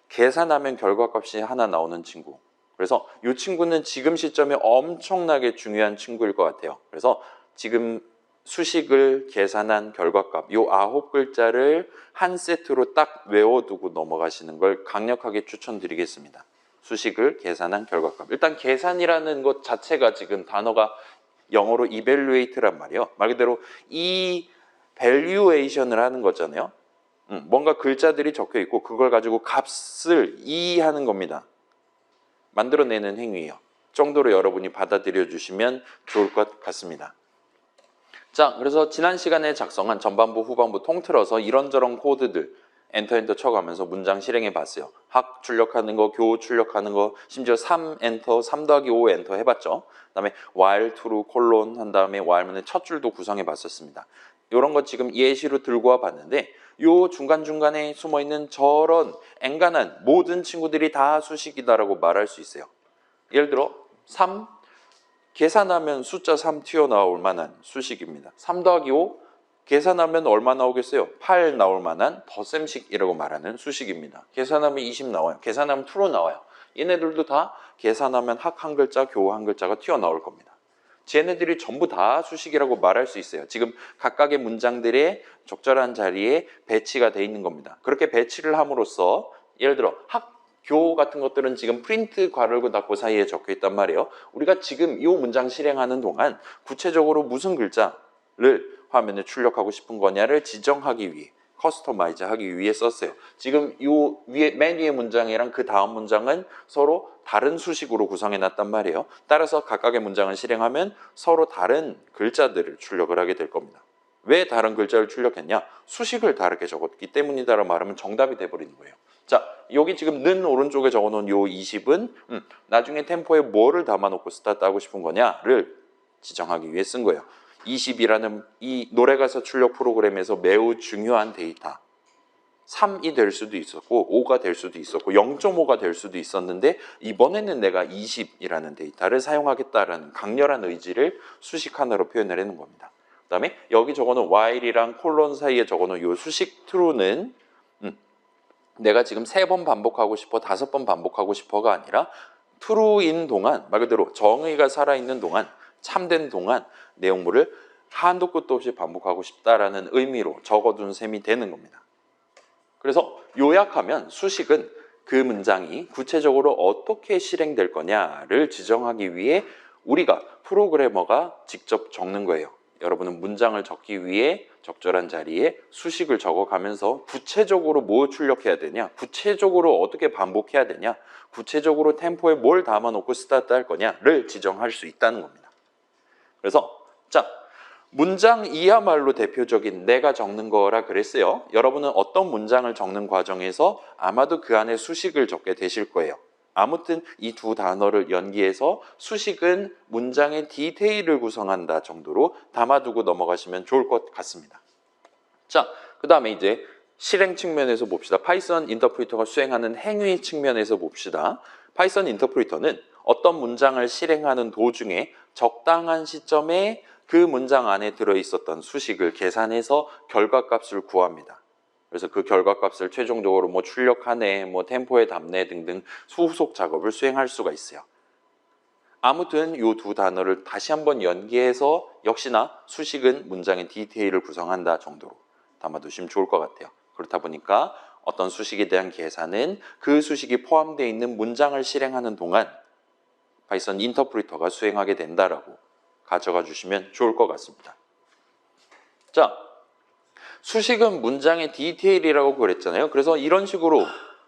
계산하면 결과값이 하나 나오는 친구. 그래서 이 친구는 지금 시점에 엄청나게 중요한 친구일 것 같아요. 그래서 지금 수식을 계산한 결과값, 요 9글자를 한 세트로 딱 외워두고 넘어가시는 걸 강력하게 추천드리겠습니다. 수식을 계산한 결과값. 일단 계산이라는 것 자체가 지금 단어가 영어로 evaluate란 말이에요. 말 그대로 이 valuation을 하는 거잖아요. 뭔가 글자들이 적혀 있고 그걸 가지고 값을 하는 겁니다. 만들어내는 행위예요. 정도로 여러분이 받아들여 주시면 좋을 것 같습니다. 자, 그래서 지난 시간에 작성한 전반부, 후반부 통틀어서 이런저런 코드들 엔터 쳐가면서 문장 실행해 봤어요. 학 출력하는 거, 교 출력하는 거, 심지어 3 엔터, 3 더하기 5 엔터 해봤죠. 그 다음에 while, true, 콜론 한 다음에 while문의 첫 줄도 구성해 봤었습니다. 이런 거 지금 예시로 들고 와 봤는데 요 중간중간에 숨어있는 저런 엔간한 모든 친구들이 다 수식이다라고 말할 수 있어요. 예를 들어 3 계산하면 숫자 3 튀어나올 만한 수식입니다. 3 더하기 5 계산하면 얼마 나오겠어요? 8 나올 만한 덧셈식이라고 말하는 수식입니다. 계산하면 20 나와요. 계산하면 true 나와요. 얘네들도 다 계산하면 학 한 글자, 교 한 글자가 튀어나올 겁니다. 쟤네들이 전부 다 수식이라고 말할 수 있어요. 지금 각각의 문장들의 적절한 자리에 배치가 돼 있는 겁니다. 그렇게 배치를 함으로써 예를 들어 학교 같은 것들은 지금 프린트 괄호 닫고 사이에 적혀 있단 말이에요. 우리가 지금 이 문장 실행하는 동안 구체적으로 무슨 글자를 화면에 출력하고 싶은 거냐를 지정하기 위해 커스터마이즈 하기 위해 썼어요. 지금 이 위에 맨 위의 문장이랑 그 다음 문장은 서로 다른 수식으로 구성해 놨단 말이에요. 따라서 각각의 문장을 실행하면 서로 다른 글자들을 출력을 하게 될 겁니다. 왜 다른 글자를 출력했냐? 수식을 다르게 적었기 때문이다라고 말하면 정답이 돼버리는 거예요. 자, 여기 지금 는 오른쪽에 적어놓은 요 20은 나중에 템포에 뭐를 담아놓고 스타트 하고 싶은 거냐를 지정하기 위해 쓴 거예요. 20이라는 이 노래가사 출력 프로그램에서 매우 중요한 데이터 3이 될 수도 있었고 5가 될 수도 있었고 0.5가 될 수도 있었는데 이번에는 내가 20이라는 데이터를 사용하겠다라는 강렬한 의지를 수식 하나로 표현을 해놓은 겁니다. 그 다음에 여기 적어놓은 while이랑 콜론 사이에 적어놓은 이 수식 true는 내가 지금 3번 반복하고 싶어 5번 반복하고 싶어가 아니라 true인 동안 말 그대로 정의가 살아있는 동안 참된 동안 내용물을 한도 끝도 없이 반복하고 싶다라는 의미로 적어둔 셈이 되는 겁니다. 그래서 요약하면 수식은 그 문장이 구체적으로 어떻게 실행될 거냐를 지정하기 위해 우리가 프로그래머가 직접 적는 거예요. 여러분은 문장을 적기 위해 적절한 자리에 수식을 적어가면서 구체적으로 뭐 출력해야 되냐, 구체적으로 어떻게 반복해야 되냐, 구체적으로 템포에 뭘 담아놓고 스타트 할 거냐를 지정할 수 있다는 겁니다. 그래서 자, 문장이야말로 대표적인 내가 적는 거라 그랬어요. 여러분은 어떤 문장을 적는 과정에서 아마도 그 안에 수식을 적게 되실 거예요. 아무튼 이 두 단어를 연기해서 수식은 문장의 디테일을 구성한다 정도로 담아두고 넘어가시면 좋을 것 같습니다. 자, 그 다음에 이제 실행 측면에서 봅시다. 파이썬 인터프리터가 수행하는 행위 측면에서 봅시다. 파이썬 인터프리터는 어떤 문장을 실행하는 도중에 적당한 시점에 그 문장 안에 들어있었던 수식을 계산해서 결과값을 구합니다. 그래서 그 결과값을 최종적으로 뭐 출력하네, 뭐 템포에 담네 등등 후속 작업을 수행할 수가 있어요. 아무튼 이 두 단어를 다시 한번 연기해서 역시나 수식은 문장의 디테일을 구성한다 정도로 담아두시면 좋을 것 같아요. 그렇다 보니까 어떤 수식에 대한 계산은 그 수식이 포함되어 있는 문장을 실행하는 동안 파이썬 인터프리터가 수행하게 된다라고 가져가 주시면 좋을 것 같습니다. 자, 수식은 문장의 디테일이라고 그랬잖아요. 그래서 이런 식으로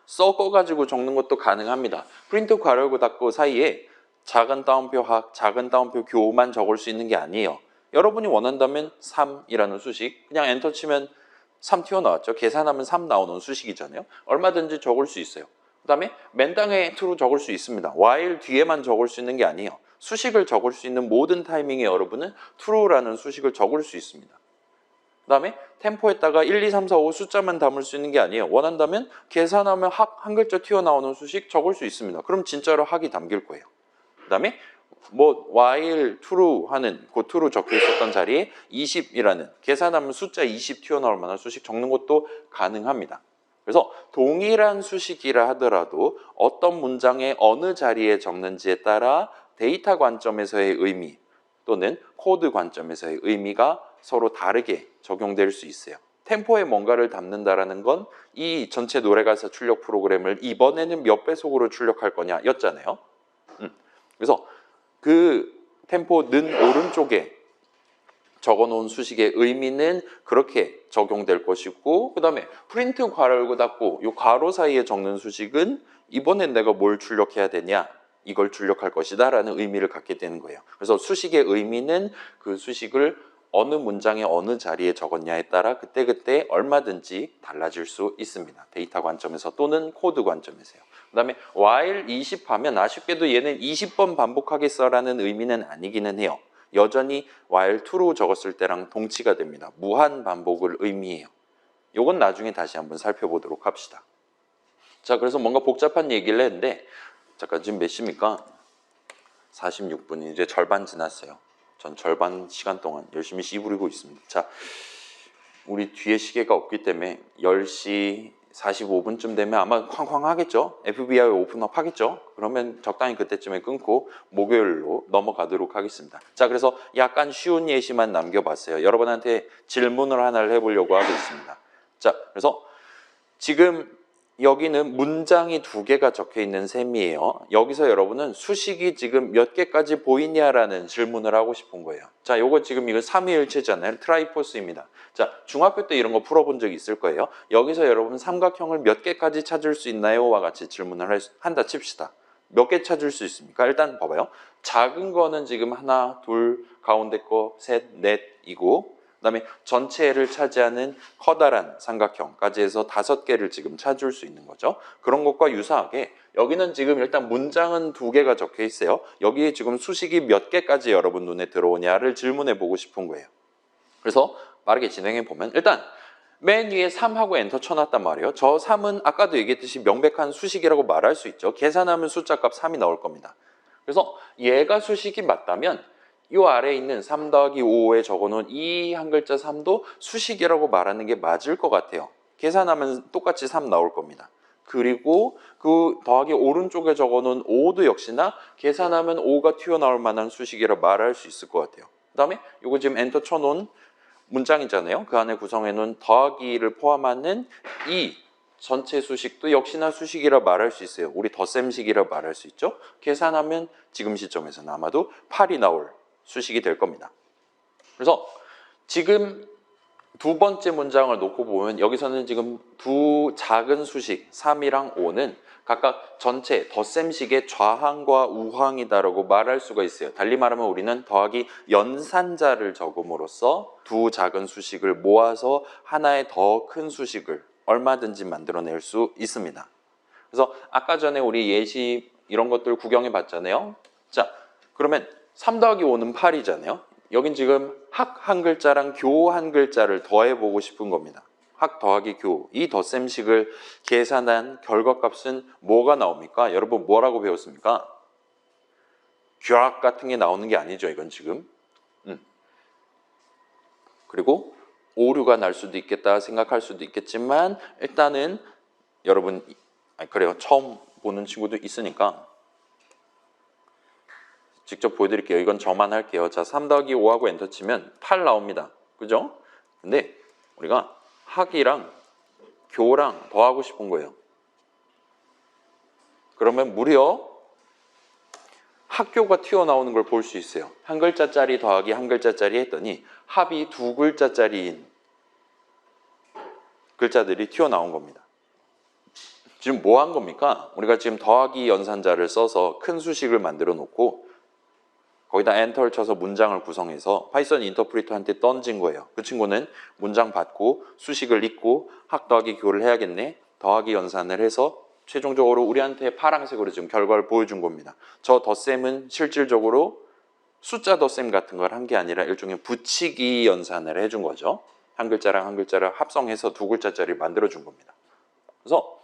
섞어가지고 적는 것도 가능합니다. 프린트 괄호 닫고 사이에 작은 따옴표 학, 작은 따옴표 교만 적을 수 있는 게 아니에요. 여러분이 원한다면 3이라는 수식, 그냥 엔터 치면 3 튀어나왔죠. 계산하면 3 나오는 수식이잖아요. 얼마든지 적을 수 있어요. 그 다음에 맨땅에 true 적을 수 있습니다. while 뒤에만 적을 수 있는 게 아니에요. 수식을 적을 수 있는 모든 타이밍에 여러분은 true라는 수식을 적을 수 있습니다. 그 다음에 템포에다가 1, 2, 3, 4, 5 숫자만 담을 수 있는 게 아니에요. 원한다면 계산하면 학 한 글자 튀어나오는 수식 적을 수 있습니다. 그럼 진짜로 학이 담길 거예요. 그 다음에 뭐 while true 하는 그 true 적혀 있었던 자리에 20이라는 계산하면 숫자 20 튀어나올 만한 수식 적는 것도 가능합니다. 그래서 동일한 수식이라 하더라도 어떤 문장의 어느 자리에 적는지에 따라 데이터 관점에서의 의미 또는 코드 관점에서의 의미가 서로 다르게 적용될 수 있어요. 템포에 뭔가를 담는다라는 건 이 전체 노래가사 출력 프로그램을 이번에는 몇 배속으로 출력할 거냐 였잖아요. 그래서 그 템포는 오른쪽에 적어놓은 수식의 의미는 그렇게 적용될 것이고 그 다음에 프린트 괄호 닫고 이 괄호 사이에 적는 수식은 이번엔 내가 뭘 출력해야 되냐 이걸 출력할 것이다 라는 의미를 갖게 되는 거예요. 그래서 수식의 의미는 그 수식을 어느 문장의 어느 자리에 적었냐에 따라 그때그때 얼마든지 달라질 수 있습니다. 데이터 관점에서 또는 코드 관점에서요. 그 다음에 while 20 하면 아쉽게도 얘는 20번 반복하겠어라는 의미는 아니기는 해요. 여전히 while true 적었을 때랑 동치가 됩니다. 무한 반복을 의미해요. 이건 나중에 다시 한번 살펴보도록 합시다. 자, 그래서 뭔가 복잡한 얘기를 했는데 잠깐 지금 몇 시입니까? 46분 이제 절반 지났어요. 전 절반 시간 동안 열심히 씨 부리고 있습니다. 자, 우리 뒤에 시계가 없기 때문에 10시 45분쯤 되면 아마 쾅쾅 하겠죠. FBI 오픈업 하겠죠. 그러면 적당히 그때쯤에 끊고 목요일로 넘어가도록 하겠습니다. 자, 그래서 약간 쉬운 예시만 남겨봤어요. 여러분한테 질문을 하나를 해보려고 하고 있습니다. 자, 그래서 지금 여기는 문장이 2개가 적혀 있는 셈이에요. 여기서 여러분은 수식이 지금 몇 개까지 보이냐라는 질문을 하고 싶은 거예요. 자, 요거 지금 이거 삼위일체잖아요. 트라이포스입니다. 자, 중학교 때 이런 거 풀어본 적 있을 거예요. 여기서 여러분 삼각형을 몇 개까지 찾을 수 있나요? 와 같이 질문을 한다 칩시다. 몇 개 찾을 수 있습니까? 일단 봐봐요. 작은 거는 지금 하나, 둘, 가운데 거 셋, 넷이고 그다음에 전체를 차지하는 커다란 삼각형까지 해서 5개를 지금 찾을 수 있는 거죠. 그런 것과 유사하게 여기는 지금 일단 문장은 2개가 적혀 있어요. 여기에 지금 수식이 몇 개까지 여러분 눈에 들어오냐를 질문해 보고 싶은 거예요. 그래서 빠르게 진행해 보면 일단 맨 위에 3하고 엔터 쳐놨단 말이에요. 저 3은 아까도 얘기했듯이 명백한 수식이라고 말할 수 있죠. 계산하면 숫자값 3이 나올 겁니다. 그래서 얘가 수식이 맞다면 이 아래에 있는 3 더하기 5에 적어놓은 이 한 글자 3도 수식이라고 말하는 게 맞을 것 같아요. 계산하면 똑같이 3 나올 겁니다. 그리고 그 더하기 오른쪽에 적어놓은 5도 역시나 계산하면 5가 튀어나올 만한 수식이라 말할 수 있을 것 같아요. 그 다음에 이거 지금 엔터 쳐놓은 문장이잖아요. 그 안에 구성해놓은 더하기를 포함하는 이 전체 수식도 역시나 수식이라 말할 수 있어요. 우리 덧셈식이라 말할 수 있죠. 계산하면 지금 시점에서는 아마도 8이 나올 수식이 될 겁니다. 그래서 지금 2번째 문장을 놓고 보면 여기서는 지금 2 작은 수식 3이랑 5는 각각 전체 덧셈식의 좌항과 우항이다라고 말할 수가 있어요. 달리 말하면 우리는 더하기 연산자를 적음으로써 2 작은 수식을 모아서 하나의 더 큰 수식을 얼마든지 만들어낼 수 있습니다. 그래서 아까 전에 우리 예시 이런 것들 구경해 봤잖아요. 자, 그러면 3 더하기 5는 8이잖아요. 여긴 지금 학 한 글자랑 교 한 글자를 더해보고 싶은 겁니다. 학 더하기 교, 이 덧셈식을 계산한 결과값은 뭐가 나옵니까? 여러분 뭐라고 배웠습니까? 교합 같은 게 나오는 게 아니죠, 이건 지금. 그리고 오류가 날 수도 있겠다 생각할 수도 있겠지만 일단은 여러분, 그래요. 처음 보는 친구도 있으니까 직접 보여드릴게요. 이건 저만 할게요. 자, 3 더하기 5하고 엔터 치면 8 나옵니다. 그죠? 근데 우리가 학이랑 교랑 더하고 싶은 거예요. 그러면 무려 학교가 튀어나오는 걸 볼 수 있어요. 한 글자짜리 더하기 한 글자짜리 했더니 합이 2 글자짜리인 글자들이 튀어나온 겁니다. 지금 뭐 한 겁니까? 우리가 지금 더하기 연산자를 써서 큰 수식을 만들어 놓고 거기다 엔터를 쳐서 문장을 구성해서 파이썬 인터프리터한테 던진 거예요. 그 친구는 문장 받고 수식을 읽고 학 더하기 교를 해야겠네. 더하기 연산을 해서 최종적으로 우리한테 파란색으로 지금 결과를 보여준 겁니다. 저 덧셈은 실질적으로 숫자 덧셈 같은 걸 한 게 아니라 일종의 붙이기 연산을 해준 거죠. 한 글자랑 한 글자를 합성해서 2 글자짜리 만들어준 겁니다. 그래서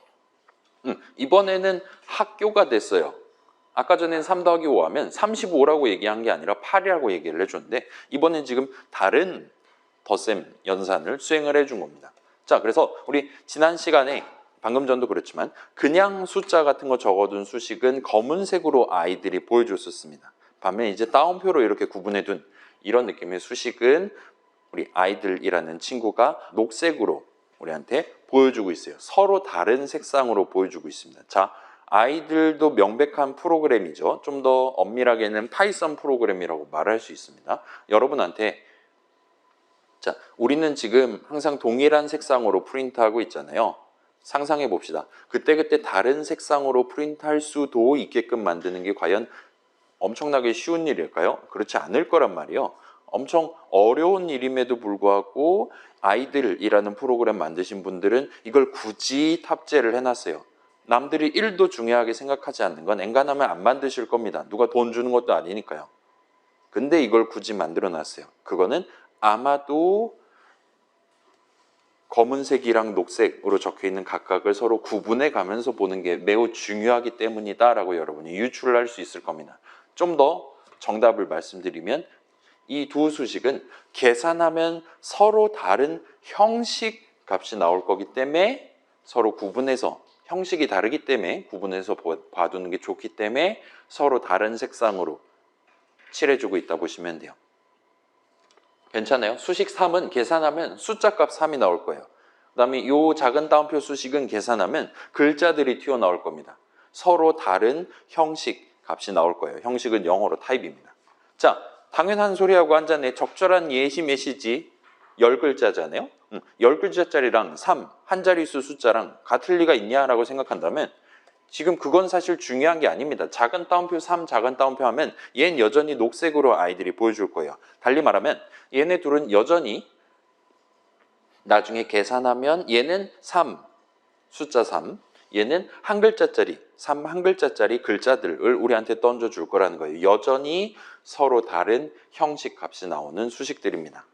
이번에는 학교가 됐어요. 아까 전엔 3 더하기 5 하면 35라고 얘기한 게 아니라 8이라고 얘기를 해줬는데 이번엔 지금 다른 덧셈 연산을 수행을 해준 겁니다. 자, 그래서 우리 지난 시간에 방금 전도 그렇지만 그냥 숫자 같은 거 적어둔 수식은 검은색으로 아이들이 보여줬었습니다. 반면 이제 따옴표로 이렇게 구분해둔 이런 느낌의 수식은 우리 아이들이라는 친구가 녹색으로 우리한테 보여주고 있어요. 서로 다른 색상으로 보여주고 있습니다. 자, 아이들도 명백한 프로그램이죠. 좀 더 엄밀하게는 파이썬 프로그램이라고 말할 수 있습니다. 여러분한테 자, 우리는 지금 항상 동일한 색상으로 프린트하고 있잖아요. 상상해 봅시다. 그때그때 다른 색상으로 프린트할 수도 있게끔 만드는 게 과연 엄청나게 쉬운 일일까요? 그렇지 않을 거란 말이에요. 엄청 어려운 일임에도 불구하고 아이들이라는 프로그램 만드신 분들은 이걸 굳이 탑재를 해놨어요. 남들이 1도 중요하게 생각하지 않는 건 엔간하면 안 만드실 겁니다. 누가 돈 주는 것도 아니니까요. 근데 이걸 굳이 만들어 놨어요. 그거는 아마도 검은색이랑 녹색으로 적혀있는 각각을 서로 구분해 가면서 보는 게 매우 중요하기 때문이다라고 여러분이 유출할 수 있을 겁니다. 좀 더 정답을 말씀드리면 이 2 수식은 계산하면 서로 다른 형식 값이 나올 거기 때문에 서로 구분해서 형식이 다르기 때문에 구분해서 봐두는 게 좋기 때문에 서로 다른 색상으로 칠해주고 있다 보시면 돼요. 괜찮아요? 수식 3은 계산하면 숫자값 3이 나올 거예요. 그 다음에 이 작은 따옴표 수식은 계산하면 글자들이 튀어나올 겁니다. 서로 다른 형식 값이 나올 거예요. 형식은 영어로 타입입니다. 자, 당연한 소리하고 앉았네. 적절한 예시 메시지 10글자잖아요. 10글자짜리랑 3, 한 자릿수 숫자랑 같을 리가 있냐라고 생각한다면 지금 그건 사실 중요한 게 아닙니다. 작은 따옴표 3, 작은 따옴표 하면 얘는 여전히 녹색으로 아이들이 보여줄 거예요. 달리 말하면 얘네 둘은 여전히 나중에 계산하면 얘는 3, 숫자 3, 얘는 한 글자짜리, 3 한 글자짜리 글자들을 우리한테 던져줄 거라는 거예요. 여전히 서로 다른 형식 값이 나오는 수식들입니다.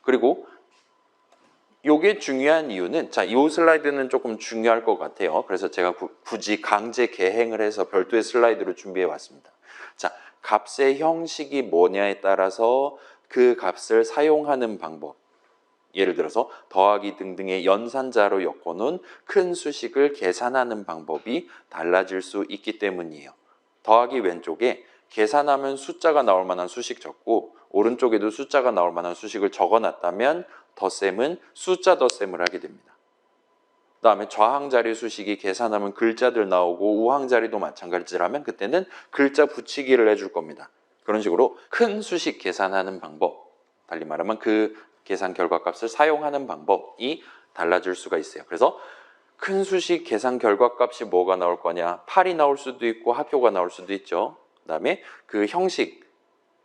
그리고 요게 중요한 이유는, 자, 이 슬라이드는 조금 중요할 것 같아요. 그래서 제가 굳이 강제 개행을 해서 별도의 슬라이드로 준비해 왔습니다. 자, 값의 형식이 뭐냐에 따라서 그 값을 사용하는 방법. 예를 들어서 더하기 등등의 연산자로 엮어놓은 큰 수식을 계산하는 방법이 달라질 수 있기 때문이에요. 더하기 왼쪽에 계산하면 숫자가 나올 만한 수식 적고 오른쪽에도 숫자가 나올 만한 수식을 적어놨다면 덧셈은 숫자 덧셈을 하게 됩니다. 그 다음에 좌항자리 수식이 계산하면 글자들 나오고 우항자리도 마찬가지라면 그때는 글자 붙이기를 해줄 겁니다. 그런 식으로 큰 수식 계산하는 방법, 달리 말하면 그 계산 결과값을 사용하는 방법이 달라질 수가 있어요. 그래서 큰 수식 계산 결과값이 뭐가 나올 거냐, 8이 나올 수도 있고 학교가 나올 수도 있죠. 그 다음에 그 형식,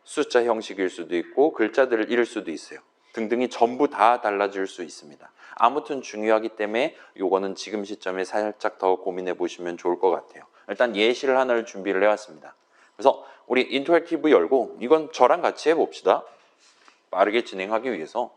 숫자 형식일 수도 있고 글자들을 잃을 수도 있어요. 등등이 전부 다 달라질 수 있습니다. 아무튼 중요하기 때문에 요거는 지금 시점에 살짝 더 고민해 보시면 좋을 것 같아요. 일단 예시를 하나를 준비를 해왔습니다. 그래서 우리 인터랙티브 열고 이건 저랑 같이 해봅시다. 빠르게 진행하기 위해서.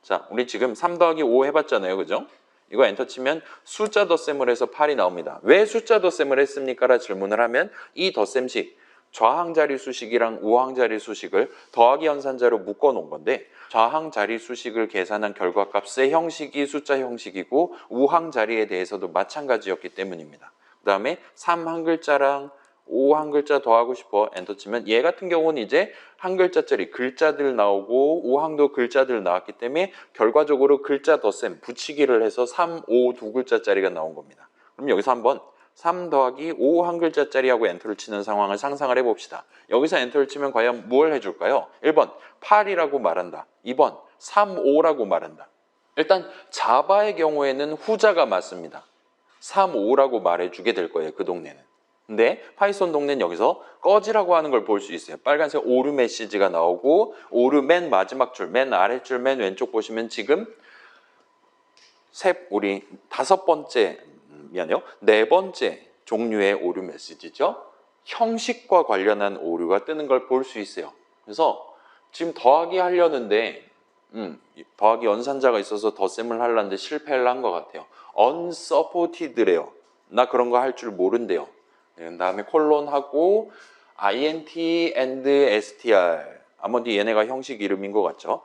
자, 우리 지금 3 더하기 5 해봤잖아요. 그죠? 이거 엔터 치면 숫자 덧셈을 해서 8이 나옵니다. 왜 숫자 덧셈을 했습니까? 라 질문을 하면 이 덧셈식, 좌항자리 수식이랑 우항자리 수식을 더하기 연산자로 묶어 놓은 건데 좌항자리 수식을 계산한 결과값의 형식이 숫자 형식이고 우항자리에 대해서도 마찬가지였기 때문입니다. 그 다음에 3 한 글자랑 5 한 글자 더하고 싶어 엔터 치면 얘 같은 경우는 이제 한 글자짜리 글자들 나오고 5항도 글자들 나왔기 때문에 결과적으로 글자 덧셈 붙이기를 해서 3, 5 두 글자짜리가 나온 겁니다. 그럼 여기서 한번 3 더하기 5 한 글자짜리하고 엔터를 치는 상황을 상상을 해봅시다. 여기서 엔터를 치면 과연 뭘 해줄까요? 1번 8이라고 말한다. 2번 3, 5라고 말한다. 일단 자바의 경우에는 후자가 맞습니다. 3, 5라고 말해주게 될 거예요. 그 동네는. 근데 파이썬 동네는 여기서 꺼지라고 하는 걸 볼 수 있어요. 빨간색 오류 메시지가 나오고 오류 맨 마지막 줄, 맨 아랫줄, 맨 왼쪽 보시면 지금 우리 5번째, 미안해요. 4번째 종류의 오류 메시지죠. 형식과 관련한 오류가 뜨는 걸 볼 수 있어요. 그래서 지금 더하기 하려는데 더하기 연산자가 있어서 덧셈을 하려는데 실패를 한 것 같아요. unsupported래요. 나 그런 거 할 줄 모른대요. 그 다음에 콜론하고 int and str 아무튼 얘네가 형식 이름인 것 같죠.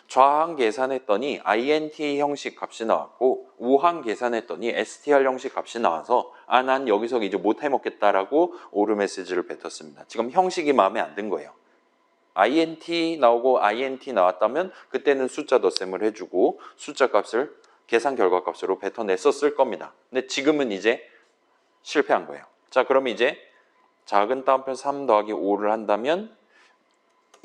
좌항 계산했더니 int 형식 값이 나왔고 우항 계산했더니 str 형식 값이 나와서 난 여기서 이제 못 해먹겠다라고 오류 메시지를 뱉었습니다. 지금 형식이 마음에 안 든 거예요. int 나오고 int 나왔다면 그때는 숫자 덧셈을 해주고 숫자 값을 계산 결과 값으로 뱉어냈었을 겁니다. 근데 지금은 이제 실패한 거예요. 자, 그럼 이제 작은 따옴표 3 더하기 5를 한다면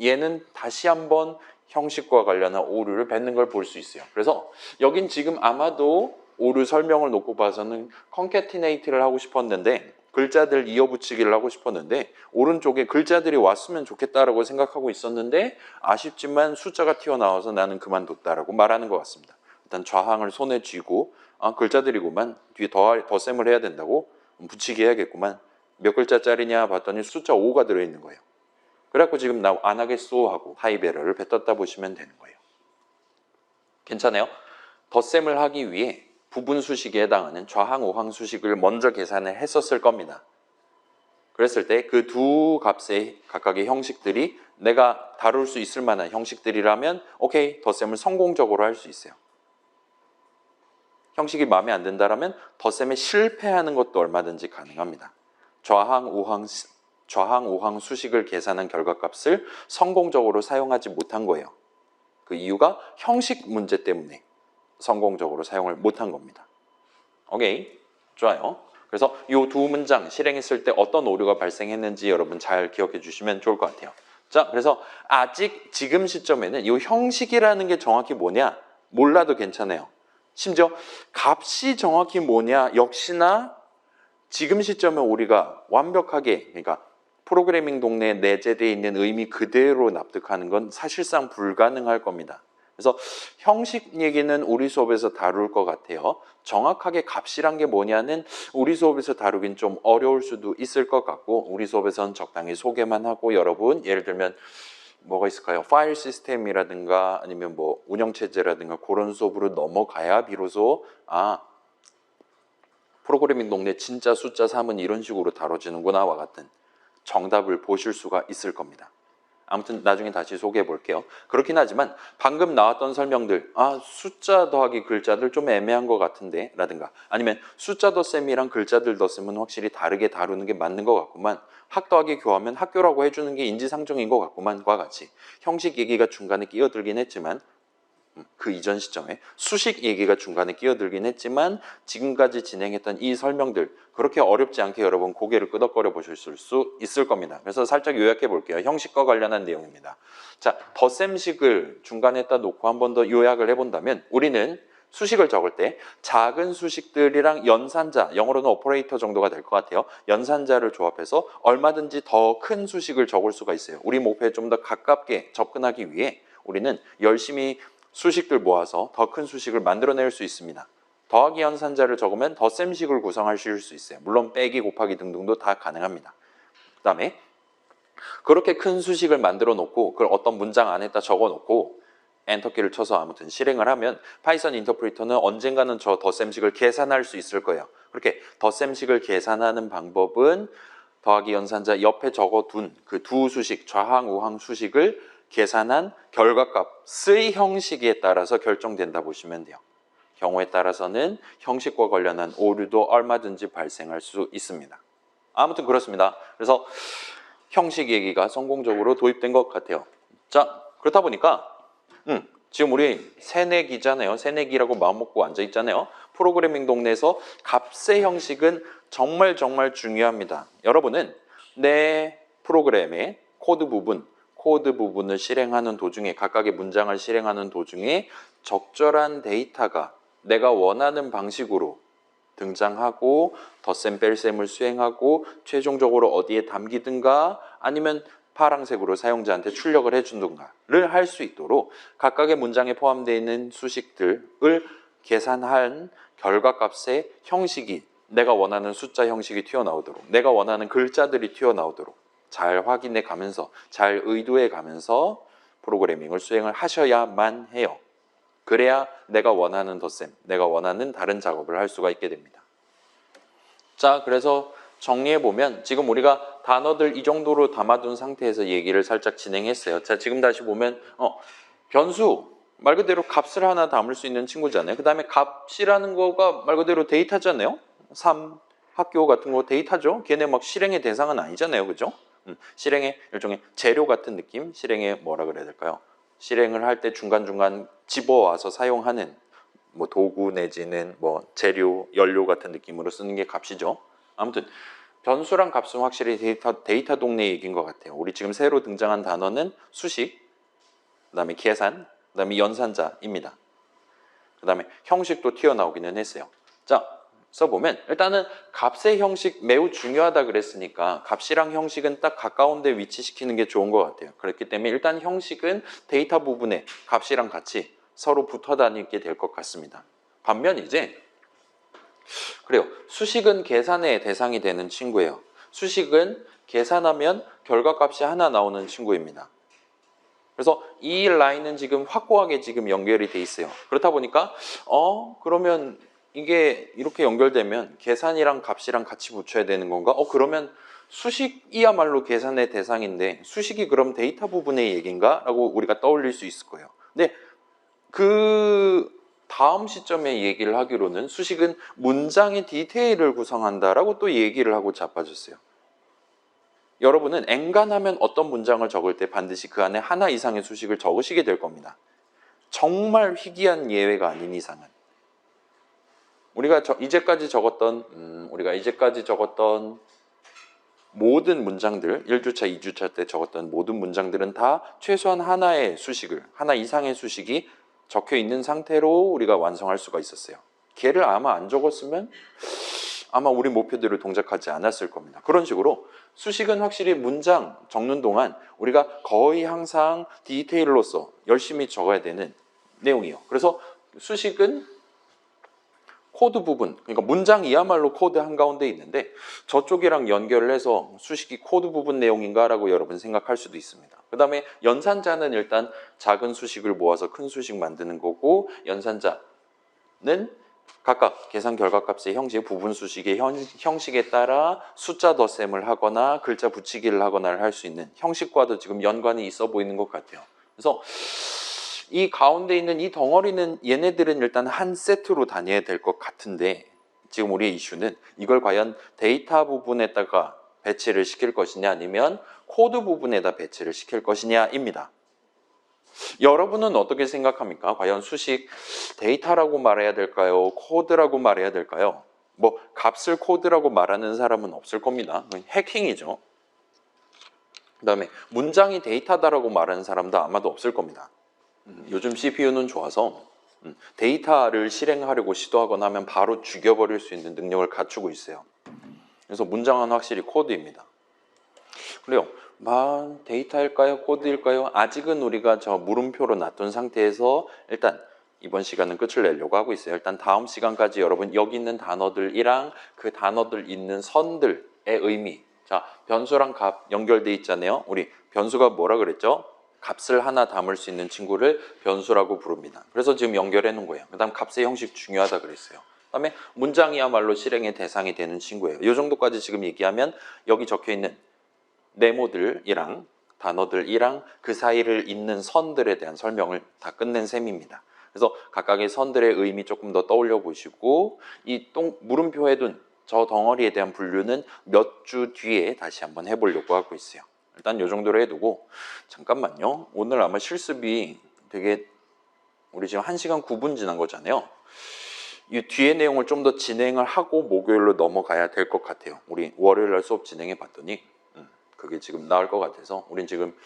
얘는 다시 한번 형식과 관련한 오류를 뱉는 걸 볼 수 있어요. 그래서 여긴 지금 아마도 오류 설명을 놓고 봐서는 concatenate를 하고 싶었는데 글자들 이어붙이기를 하고 싶었는데 오른쪽에 글자들이 왔으면 좋겠다라고 생각하고 있었는데 아쉽지만 숫자가 튀어나와서 나는 그만뒀다라고 말하는 것 같습니다. 일단 좌항을 손에 쥐고 글자들이구만 뒤에 덧셈을 해야 된다고 붙이기 해야겠구만. 몇 글자짜리냐 봤더니 숫자 5가 들어있는 거예요. 그래갖고 지금 나 안 하겠소 하고 하이베러를 뱉었다 보시면 되는 거예요. 괜찮아요? 덧셈을 하기 위해 부분 수식에 해당하는 좌항, 우항 수식을 먼저 계산을 했었을 겁니다. 그랬을 때 그 두 값의 각각의 형식들이 내가 다룰 수 있을 만한 형식들이라면 오케이, 덧셈을 성공적으로 할 수 있어요. 형식이 마음에 안 든다라면 덧셈에 실패하는 것도 얼마든지 가능합니다. 좌항, 우항 수식을 계산한 결과값을 성공적으로 사용하지 못한 거예요. 그 이유가 형식 문제 때문에 성공적으로 사용을 못한 겁니다. 오케이, 좋아요. 그래서 이 두 문장 실행했을 때 어떤 오류가 발생했는지 여러분 잘 기억해 주시면 좋을 것 같아요. 자, 그래서 아직 지금 시점에는 이 형식이라는 게 정확히 뭐냐 몰라도 괜찮아요. 심지어 값이 정확히 뭐냐 역시나 지금 시점에 우리가 완벽하게, 그러니까 프로그래밍 동네에 내재되어 있는 의미 그대로 납득하는 건 사실상 불가능할 겁니다. 그래서 형식 얘기는 우리 수업에서 다룰 것 같아요. 정확하게 값이란 게 뭐냐는 우리 수업에서 다루긴 좀 어려울 수도 있을 것 같고, 우리 수업에서는 적당히 소개만 하고, 여러분 예를 들면 뭐가 있을까요? 파일 시스템이라든가 아니면 뭐 운영체제라든가 그런 수업으로 넘어가야 비로소 프로그래밍 동네 진짜 숫자 3은 이런 식으로 다뤄지는구나와 같은 정답을 보실 수가 있을 겁니다. 아무튼 나중에 다시 소개해 볼게요. 그렇긴 하지만 방금 나왔던 설명들, 숫자 더하기 글자들 좀 애매한 것 같은데 라든가, 아니면 숫자 덧셈이랑 글자들 덧셈은 확실히 다르게 다루는 게 맞는 것 같구만, 학 더하기 교하면 학교라고 해주는 게 인지상정인 것 같구만과 같이 형식 얘기가 중간에 끼어들긴 했지만, 그 이전 시점에 수식 얘기가 중간에 끼어들긴 했지만 지금까지 진행했던 이 설명들 그렇게 어렵지 않게 여러분 고개를 끄덕거려 보실 수 있을 겁니다. 그래서 살짝 요약해 볼게요. 형식과 관련한 내용입니다. 자, 덧셈식을 중간에다 놓고 한 번 더 요약을 해본다면, 우리는 수식을 적을 때 작은 수식들이랑 연산자, 영어로는 오퍼레이터 정도가 될 것 같아요. 연산자를 조합해서 얼마든지 더 큰 수식을 적을 수가 있어요. 우리 목표에 좀 더 가깝게 접근하기 위해 우리는 열심히 수식들 모아서 더 큰 수식을 만들어낼 수 있습니다. 더하기 연산자를 적으면 덧셈식을 구성하실 수 있어요. 물론 빼기, 곱하기 등등도 다 가능합니다. 그 다음에 그렇게 큰 수식을 만들어 놓고 그걸 어떤 문장 안에다 적어 놓고 엔터키를 쳐서 아무튼 실행을 하면 파이썬 인터프리터는 언젠가는 저 덧셈식을 계산할 수 있을 거예요. 그렇게 덧셈식을 계산하는 방법은 더하기 연산자 옆에 적어둔 그 두 수식, 좌항, 우항 수식을 계산한 결과값의 형식에 따라서 결정된다 보시면 돼요. 경우에 따라서는 형식과 관련한 오류도 얼마든지 발생할 수 있습니다. 아무튼 그렇습니다. 그래서 형식 얘기가 성공적으로 도입된 것 같아요. 자, 그렇다 보니까 지금 우리 새내기잖아요. 새내기라고 마음먹고 앉아있잖아요. 프로그래밍 동네에서 값의 형식은 정말 중요합니다. 여러분은 내 프로그램의 코드 부분을 실행하는 도중에, 각각의 문장을 실행하는 도중에 적절한 데이터가 내가 원하는 방식으로 등장하고 덧셈 뺄셈을 수행하고 최종적으로 어디에 담기든가 아니면 파란색으로 사용자한테 출력을 해준든가를 할 수 있도록 각각의 문장에 포함되어 있는 수식들을 계산한 결과값의 형식이, 내가 원하는 숫자 형식이 튀어나오도록, 내가 원하는 글자들이 튀어나오도록 잘 확인해 가면서, 잘 의도해 가면서 프로그래밍을 수행을 하셔야만 해요. 그래야 내가 원하는 덧셈, 내가 원하는 다른 작업을 할 수가 있게 됩니다. 자, 그래서 정리해보면 지금 우리가 단어들 이 정도로 담아둔 상태에서 얘기를 살짝 진행했어요. 자, 지금 다시 보면 변수, 말 그대로 값을 하나 담을 수 있는 친구잖아요. 그 다음에 값이라는 거가 말 그대로 데이터잖아요. 3, 학교 같은 거 데이터죠. 걔네 막 실행의 대상은 아니잖아요. 그죠? 실행의 일종의 재료 같은 느낌? 실행의 뭐라 그래야 될까요? 실행을 할 때 중간중간 집어와서 사용하는 뭐 도구 내지는 뭐 재료, 연료 같은 느낌으로 쓰는 게 값이죠. 아무튼 변수랑 값은 확실히 데이터 동네 얘기인 것 같아요. 우리 지금 새로 등장한 단어는 수식, 그 다음에 계산, 그 다음에 연산자입니다. 그 다음에 형식도 튀어나오기는 했어요. 자, 써보면 일단은 값의 형식 매우 중요하다 그랬으니까 값이랑 형식은 딱 가까운 데 위치시키는 게 좋은 것 같아요. 그렇기 때문에 일단 형식은 데이터 부분에 값이랑 같이 서로 붙어 다니게 될 것 같습니다. 반면 이제 그래요. 수식은 계산의 대상이 되는 친구예요. 수식은 계산하면 결과값이 하나 나오는 친구입니다. 그래서 이 라인은 지금 확고하게 지금 연결이 돼 있어요. 그렇다 보니까 그러면 이게 이렇게 연결되면 계산이랑 값이랑 같이 붙여야 되는 건가? 그러면 수식이야말로 계산의 대상인데 수식이 그럼 데이터 부분의 얘기인가? 라고 우리가 떠올릴 수 있을 거예요. 근데 그 다음 시점에 얘기를 하기로는 수식은 문장의 디테일을 구성한다라고 또 얘기를 하고 자빠졌어요. 여러분은 엔간하면 어떤 문장을 적을 때 반드시 그 안에 하나 이상의 수식을 적으시게 될 겁니다. 정말 희귀한 예외가 아닌 이상은. 우리가 이제까지 적었던 모든 문장들, 1주차, 2주차 때 적었던 모든 문장들은 다 최소한 하나의 수식을, 하나 이상의 수식이 적혀 있는 상태로 우리가 완성할 수가 있었어요. 걔를 아마 안 적었으면 아마 우리 목표대로 동작하지 않았을 겁니다. 그런 식으로 수식은 확실히 문장 적는 동안 우리가 거의 항상 디테일로서 열심히 적어야 되는 내용이에요. 그래서 수식은 코드 부분, 그러니까 문장이야말로 코드 한가운데 있는데 저쪽이랑 연결을 해서 수식이 코드 부분 내용인가라고 여러분 생각할 수도 있습니다. 그 다음에 연산자는 일단 작은 수식을 모아서 큰 수식 만드는 거고, 연산자는 각각 계산 결과값의 형식, 부분 수식의 형식에 따라 숫자 덧셈을 하거나 글자 붙이기를 하거나를 할 수 있는 형식과도 지금 연관이 있어 보이는 것 같아요. 그래서 이 가운데 있는 이 덩어리는 얘네들은 일단 한 세트로 다녀야 될 것 같은데, 지금 우리의 이슈는 이걸 과연 데이터 부분에다가 배치를 시킬 것이냐 아니면 코드 부분에다 배치를 시킬 것이냐입니다. 여러분은 어떻게 생각합니까? 과연 수식 데이터라고 말해야 될까요? 코드라고 말해야 될까요? 뭐 값을 코드라고 말하는 사람은 없을 겁니다. 해킹이죠. 그 다음에 문장이 데이터다라고 말하는 사람도 아마도 없을 겁니다. 요즘 CPU는 좋아서 데이터를 실행하려고 시도하거나 하면 바로 죽여버릴 수 있는 능력을 갖추고 있어요. 그래서 문장은 확실히 코드입니다. 그래요. 데이터일까요? 코드일까요? 아직은 우리가 저 물음표로 놔둔 상태에서 일단 이번 시간은 끝을 내려고 하고 있어요. 일단 다음 시간까지 여러분 여기 있는 단어들이랑 그 단어들 있는 선들의 의미, 자 변수랑 값 연결돼 있잖아요. 우리 변수가 뭐라 그랬죠? 값을 하나 담을 수 있는 친구를 변수라고 부릅니다. 그래서 지금 연결해 놓은 거예요. 그 다음 값의 형식 중요하다 그랬어요. 그 다음에 문장이야말로 실행의 대상이 되는 친구예요. 이 정도까지 지금 얘기하면 여기 적혀 있는 네모들이랑 단어들이랑 그 사이를 잇는 선들에 대한 설명을 다 끝낸 셈입니다. 그래서 각각의 선들의 의미 조금 더 떠올려 보시고, 이 물음표에 둔 저 덩어리에 대한 분류는 몇 주 뒤에 다시 한번 해보려고 하고 있어요. 일단 이 정도로 해두고, 잠깐만요. 오늘 아마 실습이 되게, 우리 지금 1시간 9분 지난 거잖아요. 이 뒤에 내용을 좀 더 진행을 하고 목요일로 넘어가야 될 것 같아요. 우리 월요일날 수업 진행해 봤더니 그게 지금 나을 것 같아서, 우린 지금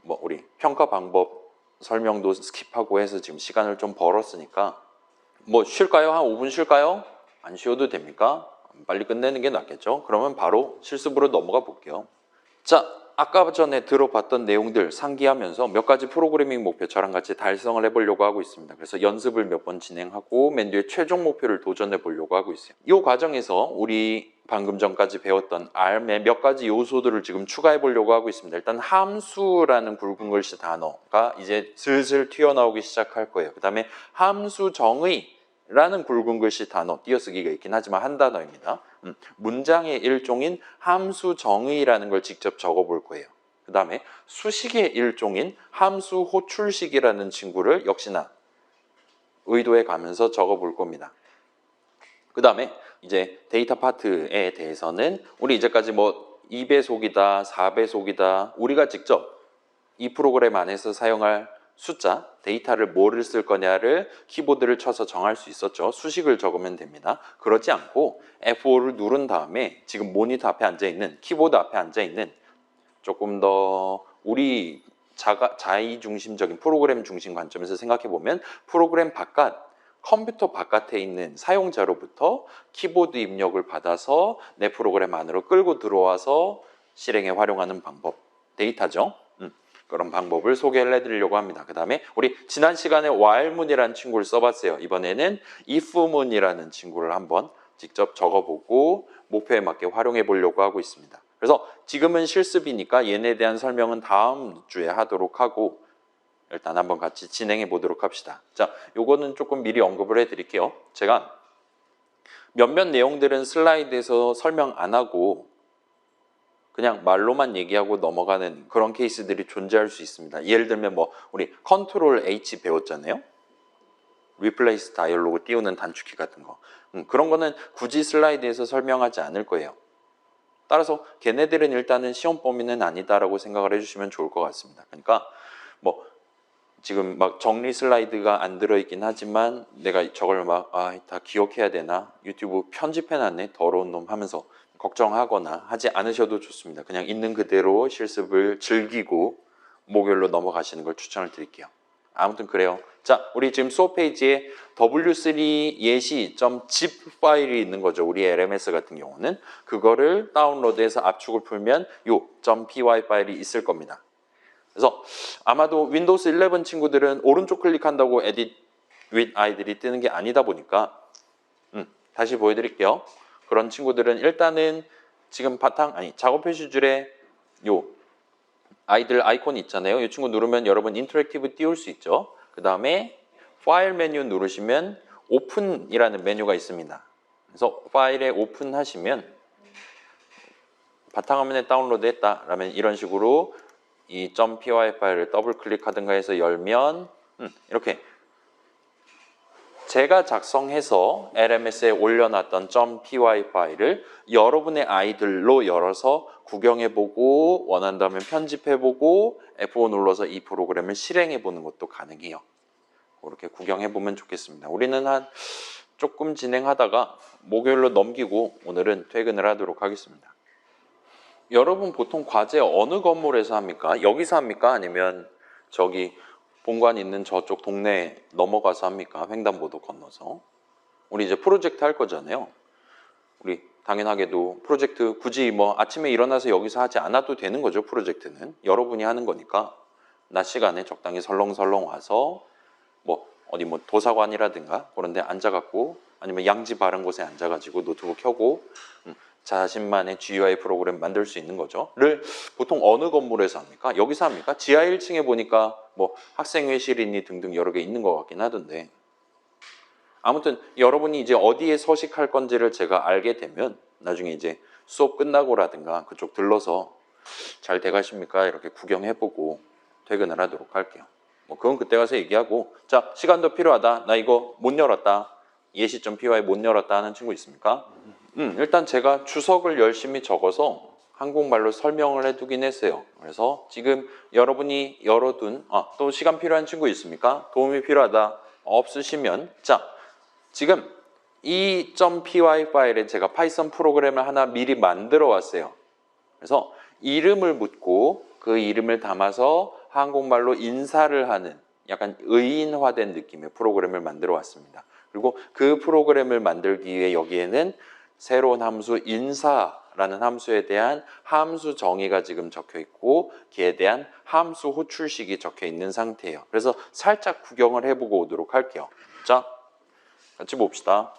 우리 평가 방법 설명도 스킵하고 해서 지금 시간을 좀 벌었으니까 쉴까요? 한 5분 쉴까요? 안 쉬어도 됩니까? 빨리 끝내는 게 낫겠죠? 그러면 바로 실습으로 넘어가 볼게요. 자, 아까 전에 들어봤던 내용들 상기하면서 몇 가지 프로그래밍 목표 저랑 같이 달성을 해보려고 하고 있습니다. 그래서 연습을 몇 번 진행하고 맨 뒤에 최종 목표를 도전해 보려고 하고 있어요. 이 과정에서 우리 방금 전까지 배웠던 R의 몇 가지 요소들을 지금 추가해 보려고 하고 있습니다. 일단 함수라는 굵은 글씨 단어가 이제 슬슬 튀어나오기 시작할 거예요. 그 다음에 함수 정의 라는 굵은 글씨 단어, 띄어쓰기가 있긴 하지만 한 단어입니다. 문장의 일종인 함수 정의라는 걸 직접 적어볼 거예요. 그 다음에 수식의 일종인 함수 호출식이라는 친구를 역시나 의도해 가면서 적어볼 겁니다. 그 다음에 이제 데이터 파트에 대해서는 우리 이제까지 2배속이다, 4배속이다, 우리가 직접 이 프로그램 안에서 사용할 숫자, 데이터를 뭐를 쓸 거냐를 키보드를 쳐서 정할 수 있었죠. 수식을 적으면 됩니다. 그렇지 않고 F5를 누른 다음에 지금 모니터 앞에 앉아있는, 키보드 앞에 앉아있는 조금 더 우리 자의중심적인 프로그램 중심 관점에서 생각해보면 프로그램 바깥, 컴퓨터 바깥에 있는 사용자로부터 키보드 입력을 받아서 내 프로그램 안으로 끌고 들어와서 실행에 활용하는 방법, 데이터죠. 그런 방법을 소개를 해드리려고 합니다. 그 다음에 우리 지난 시간에 while문이라는 친구를 써봤어요. 이번에는 if문이라는 친구를 한번 직접 적어보고 목표에 맞게 활용해 보려고 하고 있습니다. 그래서 지금은 실습이니까 얘네에 대한 설명은 다음 주에 하도록 하고, 일단 한번 같이 진행해 보도록 합시다. 자, 요거는 조금 미리 언급을 해드릴게요. 제가 몇몇 내용들은 슬라이드에서 설명 안 하고 그냥 말로만 얘기하고 넘어가는 그런 케이스들이 존재할 수 있습니다. 예를 들면 우리 컨트롤 H 배웠잖아요. replace 다이얼로그 띄우는 단축키 같은 거. 그런 거는 굳이 슬라이드에서 설명하지 않을 거예요. 따라서 걔네들은 일단은 시험 범위는 아니다라고 생각을 해주시면 좋을 것 같습니다. 그러니까 뭐 지금 막 정리 슬라이드가 안 들어있긴 하지만 내가 저걸 막 다 기억해야 되나? 유튜브 편집해놨네 더러운 놈 하면서 걱정하거나 하지 않으셔도 좋습니다. 그냥 있는 그대로 실습을 즐기고 목요일로 넘어가시는 걸 추천을 드릴게요. 아무튼 그래요. 자, 우리 지금 수업 페이지에 w3 예시.zip 파일이 있는 거죠. 우리 LMS 같은 경우는 그거를 다운로드해서 압축을 풀면 요 .py 파일이 있을 겁니다. 그래서 아마도 윈도우스 11 친구들은 오른쪽 클릭한다고 edit with 아이들이 뜨는 게 아니다 보니까 다시 보여드릴게요. 그런 친구들은 일단은 지금 작업 표시줄에 요 아이들 아이콘이 있잖아요. 이 친구 누르면 여러분 인터랙티브 띄울 수 있죠. 그 다음에 파일 메뉴 누르시면 오픈이라는 메뉴가 있습니다. 그래서 파일에 오픈하시면 바탕화면에 다운로드 했다 라면 이런 식으로 이 .py 파일을 더블 클릭하든가 해서 열면 이렇게 제가 작성해서 LMS에 올려놨던 .py 파일을 여러분의 아이들로 열어서 구경해보고 원한다면 편집해보고 F5 눌러서 이 프로그램을 실행해보는 것도 가능해요. 그렇게 구경해보면 좋겠습니다. 우리는 한 조금 진행하다가 목요일로 넘기고 오늘은 퇴근을 하도록 하겠습니다. 여러분 보통 과제 어느 건물에서 합니까? 여기서 합니까? 아니면 저기 본관 있는 저쪽 동네 넘어가서 합니까? 횡단보도 건너서. 우리 이제 프로젝트 할 거잖아요. 우리 당연하게도 프로젝트 굳이 뭐 아침에 일어나서 여기서 하지 않아도 되는 거죠. 프로젝트는 여러분이 하는 거니까 낮 시간에 적당히 설렁설렁 와서 뭐 어디 뭐 도서관이라든가 그런 데 앉아갖고 아니면 양지 바른 곳에 앉아가지고 노트북 켜고 자신만의 GUI 프로그램 만들 수 있는 거죠. 를 보통 어느 건물에서 합니까? 여기서 합니까? 지하 1층에 보니까 뭐 학생회실이니 등등 여러 개 있는 것 같긴 하던데 아무튼 여러분이 이제 어디에 서식할 건지를 제가 알게 되면 나중에 이제 수업 끝나고라든가 그쪽 들러서 잘 돼가십니까? 이렇게 구경해보고 퇴근을 하도록 할게요. 뭐 그건 그때 가서 얘기하고 자 시간 더 필요하다. 나 이거 못 열었다. 예시.py 못 열었다 하는 친구 있습니까? 일단 제가 주석을 열심히 적어서 한국말로 설명을 해두긴 했어요. 그래서 지금 여러분이 열어둔 또 시간 필요한 친구 있습니까? 도움이 필요하다. 없으시면 자 지금 이 .py 파일에 제가 파이썬 프로그램을 하나 미리 만들어 왔어요. 그래서 이름을 묻고 그 이름을 담아서 한국말로 인사를 하는 약간 의인화된 느낌의 프로그램을 만들어 왔습니다. 그리고 그 프로그램을 만들기 위해 여기에는 새로운 함수 인사라는 함수에 대한 함수 정의가 지금 적혀 있고 그에 대한 함수 호출식이 적혀 있는 상태예요. 그래서 살짝 구경을 해보고 오도록 할게요. 자, 같이 봅시다.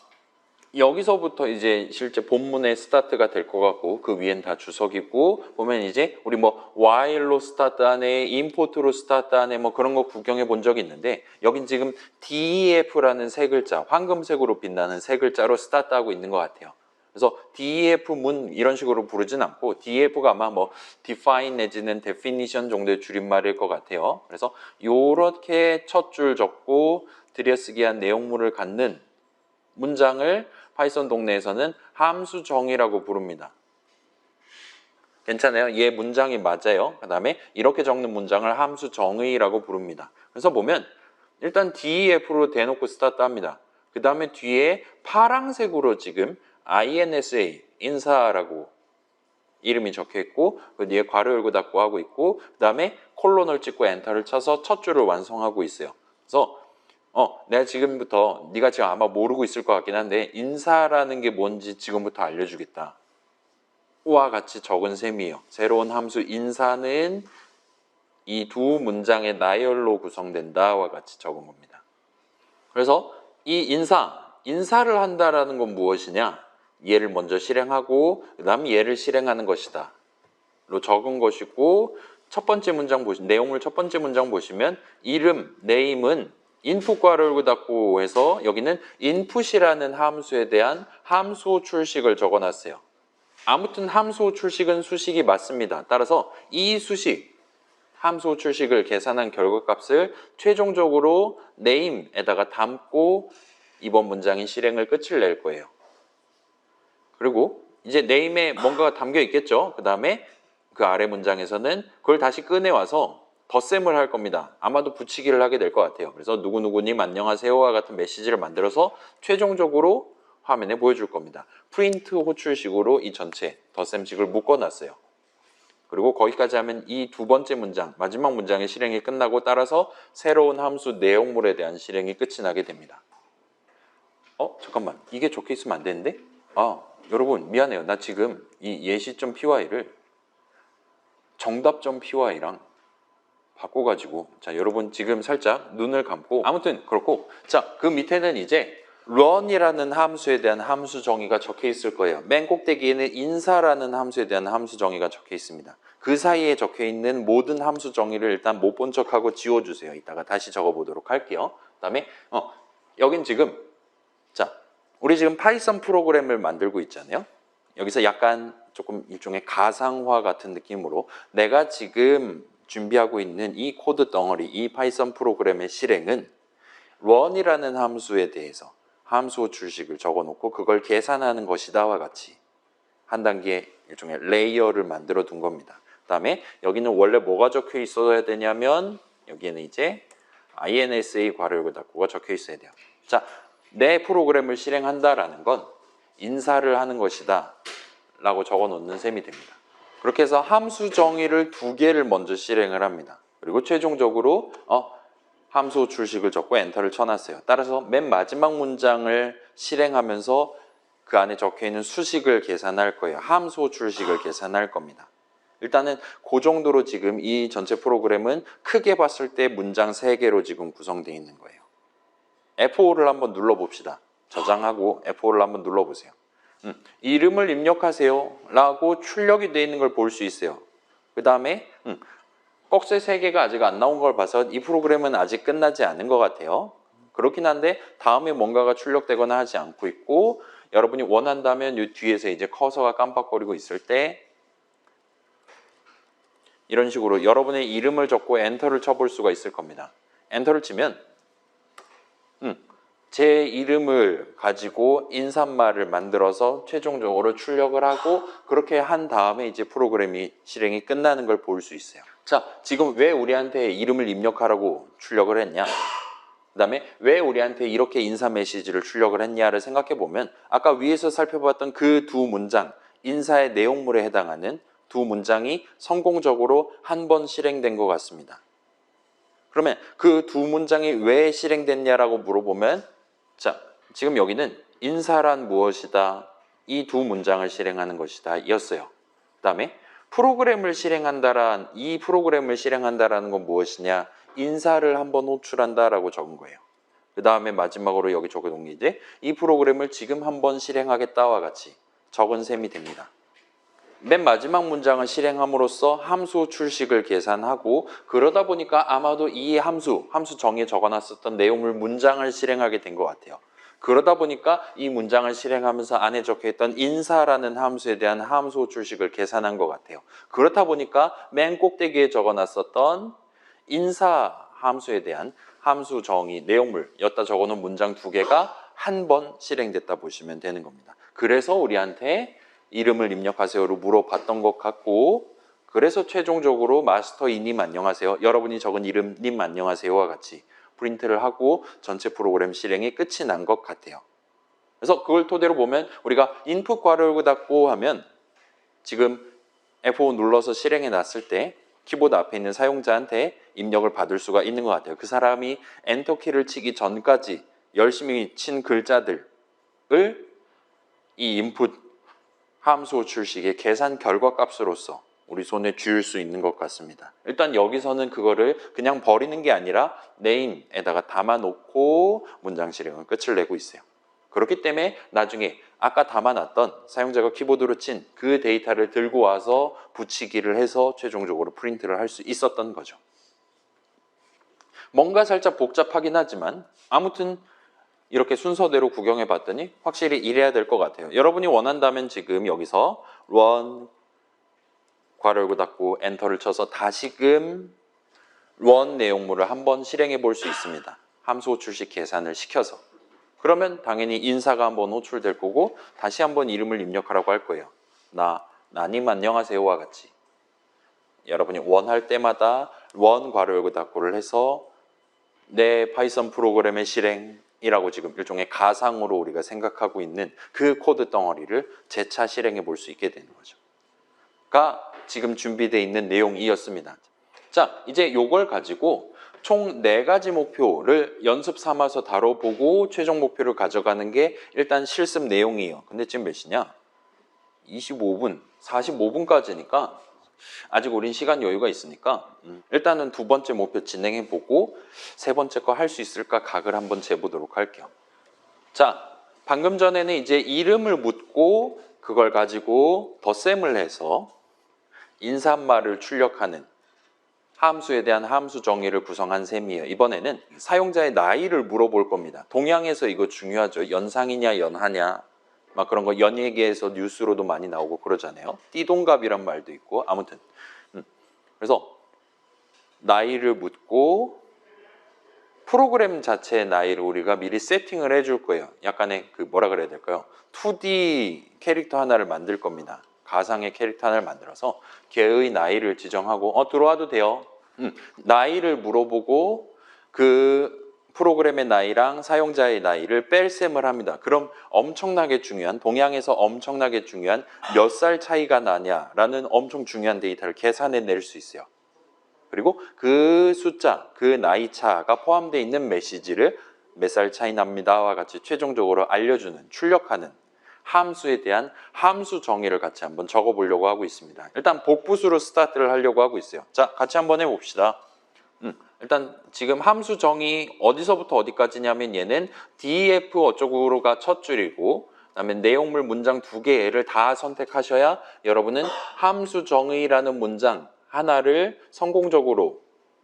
여기서부터 이제 실제 본문의 스타트가 될 것 같고 그 위엔 다 주석이고 보면 이제 우리 뭐 while로 스타트하네, import로 스타트하네 뭐 그런 거 구경해 본 적이 있는데 여긴 지금 DEF라는 세 글자, 황금색으로 빛나는 세 글자로 스타트하고 있는 것 같아요. 그래서 DEF 문 이런 식으로 부르진 않고 DEF가 아마 뭐 define 내지는 definition 정도의 줄임말일 것 같아요. 그래서 요렇게 첫 줄 적고 들여쓰기한 내용물을 갖는 문장을 파이썬 동네에서는 함수 정의라고 부릅니다. 괜찮아요? 얘 문장이 맞아요. 그 다음에 이렇게 적는 문장을 함수 정의라고 부릅니다. 그래서 보면 일단 DEF로 대놓고 스타트합니다. 그 다음에 뒤에 파랑색으로 지금 INSA, 인사라고 이름이 적혀 있고 그 뒤에 괄호 열고 닫고 하고 있고 그 다음에 콜론을 찍고 엔터를 쳐서 첫 줄을 완성하고 있어요. 그래서 내가 지금부터 네가 지금 아마 모르고 있을 것 같긴 한데 인사라는 게 뭔지 지금부터 알려주겠다. 와 같이 적은 셈이에요. 새로운 함수 인사는 이 두 문장의 나열로 구성된다와 같이 적은 겁니다. 그래서 이 인사를 한다라는 건 무엇이냐? 얘를 먼저 실행하고 그 다음에 얘를 실행하는 것이다. 로 적은 것이고 첫 번째 문장 내용물 첫 번째 문장 보시면 이름, name은 인풋 괄호 열고 닫고 해서 여기는 input이라는 함수에 대한 함수 출식을 적어놨어요. 아무튼 함수 출식은 수식이 맞습니다. 따라서 이 수식, 함수 출식을 계산한 결과값을 최종적으로 name에다가 담고 이번 문장의 실행을 끝을 낼 거예요. 그리고 이제 name에 뭔가가 담겨 있겠죠. 그 다음에 그 아래 문장에서는 그걸 다시 꺼내와서 덧셈을 할 겁니다. 아마도 붙이기를 하게 될 것 같아요. 그래서 누구누구님 안녕하세요와 같은 메시지를 만들어서 최종적으로 화면에 보여줄 겁니다. 프린트 호출식으로 이 전체 덧셈식을 묶어놨어요. 그리고 거기까지 하면 이 두 번째 문장, 마지막 문장의 실행이 끝나고 따라서 새로운 함수 내용물에 대한 실행이 끝이 나게 됩니다. 잠깐만. 이게 적혀 있으면 안 되는데? 여러분 미안해요. 나 지금 이 예시.py를 정답.py랑 바꿔가지고 자 여러분 지금 살짝 눈을 감고 아무튼 그렇고 자 그 밑에는 이제 run이라는 함수에 대한 함수 정의가 적혀 있을 거예요. 맨 꼭대기에는 인사라는 함수에 대한 함수 정의가 적혀 있습니다. 그 사이에 적혀 있는 모든 함수 정의를 일단 못 본 척하고 지워주세요. 이따가 다시 적어보도록 할게요. 그 다음에 여긴 지금 자 우리 지금 파이썬 프로그램을 만들고 있잖아요. 여기서 약간 조금 일종의 가상화 같은 느낌으로 내가 지금 준비하고 있는 이 코드 덩어리, 이 파이썬 프로그램의 실행은 run이라는 함수에 대해서 함수 출식을 적어놓고 그걸 계산하는 것이다와 같이 한 단계 일종의 레이어를 만들어 둔 겁니다. 그 다음에 여기는 원래 뭐가 적혀 있어야 되냐면 여기에는 이제 INSA 괄호열고 닫고가 적혀 있어야 돼요. 자, 내 프로그램을 실행한다라는 건 인사를 하는 것이다 라고 적어 놓는 셈이 됩니다. 그렇게 해서 함수 정의를 두 개를 먼저 실행을 합니다. 그리고 최종적으로 함수 출식을 적고 엔터를 쳐놨어요. 따라서 맨 마지막 문장을 실행하면서 그 안에 적혀있는 수식을 계산할 거예요. 함수 출식을 계산할 겁니다. 일단은 그 정도로 지금 이 전체 프로그램은 크게 봤을 때 문장 3개로 지금 구성되어 있는 거예요. F5를 한번 눌러봅시다. 저장하고 F5를 한번 눌러보세요. 이름을 입력하세요 라고 출력이 되어 있는 걸 볼 수 있어요. 그 다음에 꺽쇠 3개가 아직 안 나온 걸 봐서 이 프로그램은 아직 끝나지 않은 것 같아요. 그렇긴 한데 다음에 뭔가가 출력되거나 하지 않고 있고 여러분이 원한다면 이 뒤에서 이제 커서가 깜빡거리고 있을 때 이런 식으로 여러분의 이름을 적고 엔터를 쳐볼 수가 있을 겁니다. 엔터를 치면 제 이름을 가지고 인사말을 만들어서 최종적으로 출력을 하고 그렇게 한 다음에 이제 프로그램이 실행이 끝나는 걸 볼 수 있어요. 자, 지금 왜 우리한테 이름을 입력하라고 출력을 했냐? 그 다음에 왜 우리한테 이렇게 인사 메시지를 출력을 했냐를 생각해 보면 아까 위에서 살펴봤던 그 두 문장, 인사의 내용물에 해당하는 두 문장이 성공적으로 한 번 실행된 것 같습니다. 그러면 그 두 문장이 왜 실행됐냐라고 물어보면 자, 지금 여기는 인사란 무엇이다? 이 두 문장을 실행하는 것이다. 이었어요. 그 다음에 프로그램을 실행한다란 이 프로그램을 실행한다라는 건 무엇이냐? 인사를 한번 호출한다라고 적은 거예요. 그 다음에 마지막으로 여기 적어놓은 게 이제 이 프로그램을 지금 한번 실행하겠다와 같이 적은 셈이 됩니다. 맨 마지막 문장을 실행함으로써 함수 출식을 계산하고 그러다 보니까 아마도 이 함수 정의에 적어놨었던 내용물 문장을 실행하게 된 것 같아요. 그러다 보니까 이 문장을 실행하면서 안에 적혀있던 인사라는 함수에 대한 함수 출식을 계산한 것 같아요. 그렇다 보니까 맨 꼭대기에 적어놨었던 인사 함수에 대한 함수 정의 내용물 였다 적어놓은 문장 2개가 한 번 실행됐다 보시면 되는 겁니다. 그래서 우리한테 이름을 입력하세요로 물어봤던 것 같고 그래서 최종적으로 마스터이님 안녕하세요. 여러분이 적은 이름님 안녕하세요와 같이 프린트를 하고 전체 프로그램 실행이 끝이 난 것 같아요. 그래서 그걸 토대로 보면 우리가 인풋 괄호 열고 닫고 하면 지금 F5 눌러서 실행해 놨을 때 키보드 앞에 있는 사용자한테 입력을 받을 수가 있는 것 같아요. 그 사람이 엔터키를 치기 전까지 열심히 친 글자들을 이 인풋 함수 출식의 계산 결과 값으로서 우리 손에 쥐을 수 있는 것 같습니다. 일단 여기서는 그거를 그냥 버리는 게 아니라 name에다가 담아놓고 문장 실행은 끝을 내고 있어요. 그렇기 때문에 나중에 아까 담아놨던 사용자가 키보드로 친 그 데이터를 들고 와서 붙이기를 해서 최종적으로 프린트를 할 수 있었던 거죠. 뭔가 살짝 복잡하긴 하지만 아무튼 이렇게 순서대로 구경해 봤더니 확실히 이래야 될 것 같아요. 여러분이 원한다면 지금 여기서 run 괄호 열고 닫고 엔터를 쳐서 다시금 원 내용물을 한번 실행해 볼 수 있습니다. 함수 호출식 계산을 시켜서. 그러면 당연히 인사가 한번 호출될 거고 다시 한번 이름을 입력하라고 할 거예요. 나님 안녕하세요와 같이. 여러분이 원할 때마다 원 괄호 열고 닫고를 해서 내 파이썬 프로그램의 실행이라고 지금 일종의 가상으로 우리가 생각하고 있는 그 코드 덩어리를 재차 실행해 볼 수 있게 되는 거죠. 가 지금 준비되어 있는 내용이었습니다. 자, 이제 요걸 가지고 총 4가지 목표를 연습 삼아서 다뤄보고 최종 목표를 가져가는 게 일단 실습 내용이에요. 근데 지금 몇 시냐? 25분, 45분까지니까 아직 우린 시간 여유가 있으니까 일단은 2번째 목표 진행해보고 3번째 거 할 수 있을까 각을 한번 재보도록 할게요. 자, 방금 전에는 이제 이름을 묻고 그걸 가지고 덧셈을 해서 인사말을 출력하는 함수에 대한 함수 정의를 구성한 셈이에요. 이번에는 사용자의 나이를 물어볼 겁니다. 동양에서 이거 중요하죠. 연상이냐 연하냐 막 그런 거 연예계에서 뉴스로도 많이 나오고 그러잖아요. 띠동갑이란 말도 있고 아무튼 그래서 나이를 묻고 프로그램 자체의 나이를 우리가 미리 세팅을 해줄 거예요. 약간의 그 뭐라 그래야 될까요? 2D 캐릭터 하나를 만들 겁니다. 가상의 캐릭터 하나를 만들어서 걔의 나이를 지정하고 들어와도 돼요. 나이를 물어보고 그 프로그램의 나이랑 사용자의 나이를 뺄셈을 합니다. 그럼 엄청나게 중요한 동양에서 엄청나게 중요한 몇 살 차이가 나냐라는 엄청 중요한 데이터를 계산해낼 수 있어요. 그리고 그 숫자, 그 나이 차가 포함되어 있는 메시지를 몇 살 차이 납니다와 같이 최종적으로 알려주는, 출력하는 함수에 대한 함수 정의를 같이 한번 적어보려고 하고 있습니다. 일단 복부수로 스타트를 하려고 하고 있어요. 자, 같이 한번 해봅시다. 일단 지금 함수 정의 어디서부터 어디까지냐면 얘는 def 어쩌고가 첫 줄이고 그다음에 내용물 문장 2개를 다 선택하셔야 여러분은 함수 정의라는 문장 하나를 성공적으로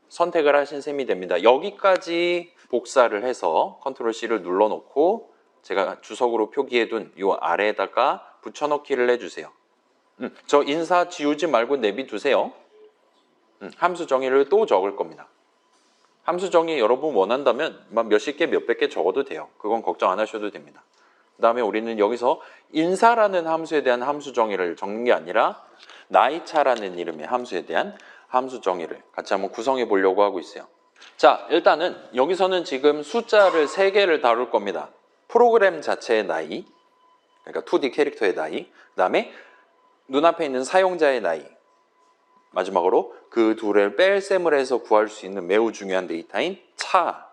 선택을 하신 셈이 됩니다. 여기까지 복사를 해서 컨트롤 C를 눌러놓고 제가 주석으로 표기해둔 이 아래에다가 붙여넣기를 해주세요. 저 인사 지우지 말고 내비두세요. 함수 정의를 또 적을 겁니다. 함수 정의 여러분 원한다면 몇십 개, 몇백 개 적어도 돼요. 그건 걱정 안 하셔도 됩니다. 그 다음에 우리는 여기서 인사라는 함수에 대한 함수 정의를 적는 게 아니라 나이차라는 이름의 함수에 대한 함수 정의를 같이 한번 구성해 보려고 하고 있어요. 자, 일단은 여기서는 지금 숫자를 3개를 다룰 겁니다. 프로그램 자체의 나이, 그러니까 2D 캐릭터의 나이, 그 다음에 눈앞에 있는 사용자의 나이, 마지막으로 그 둘을 뺄셈을 해서 구할 수 있는 매우 중요한 데이터인 차,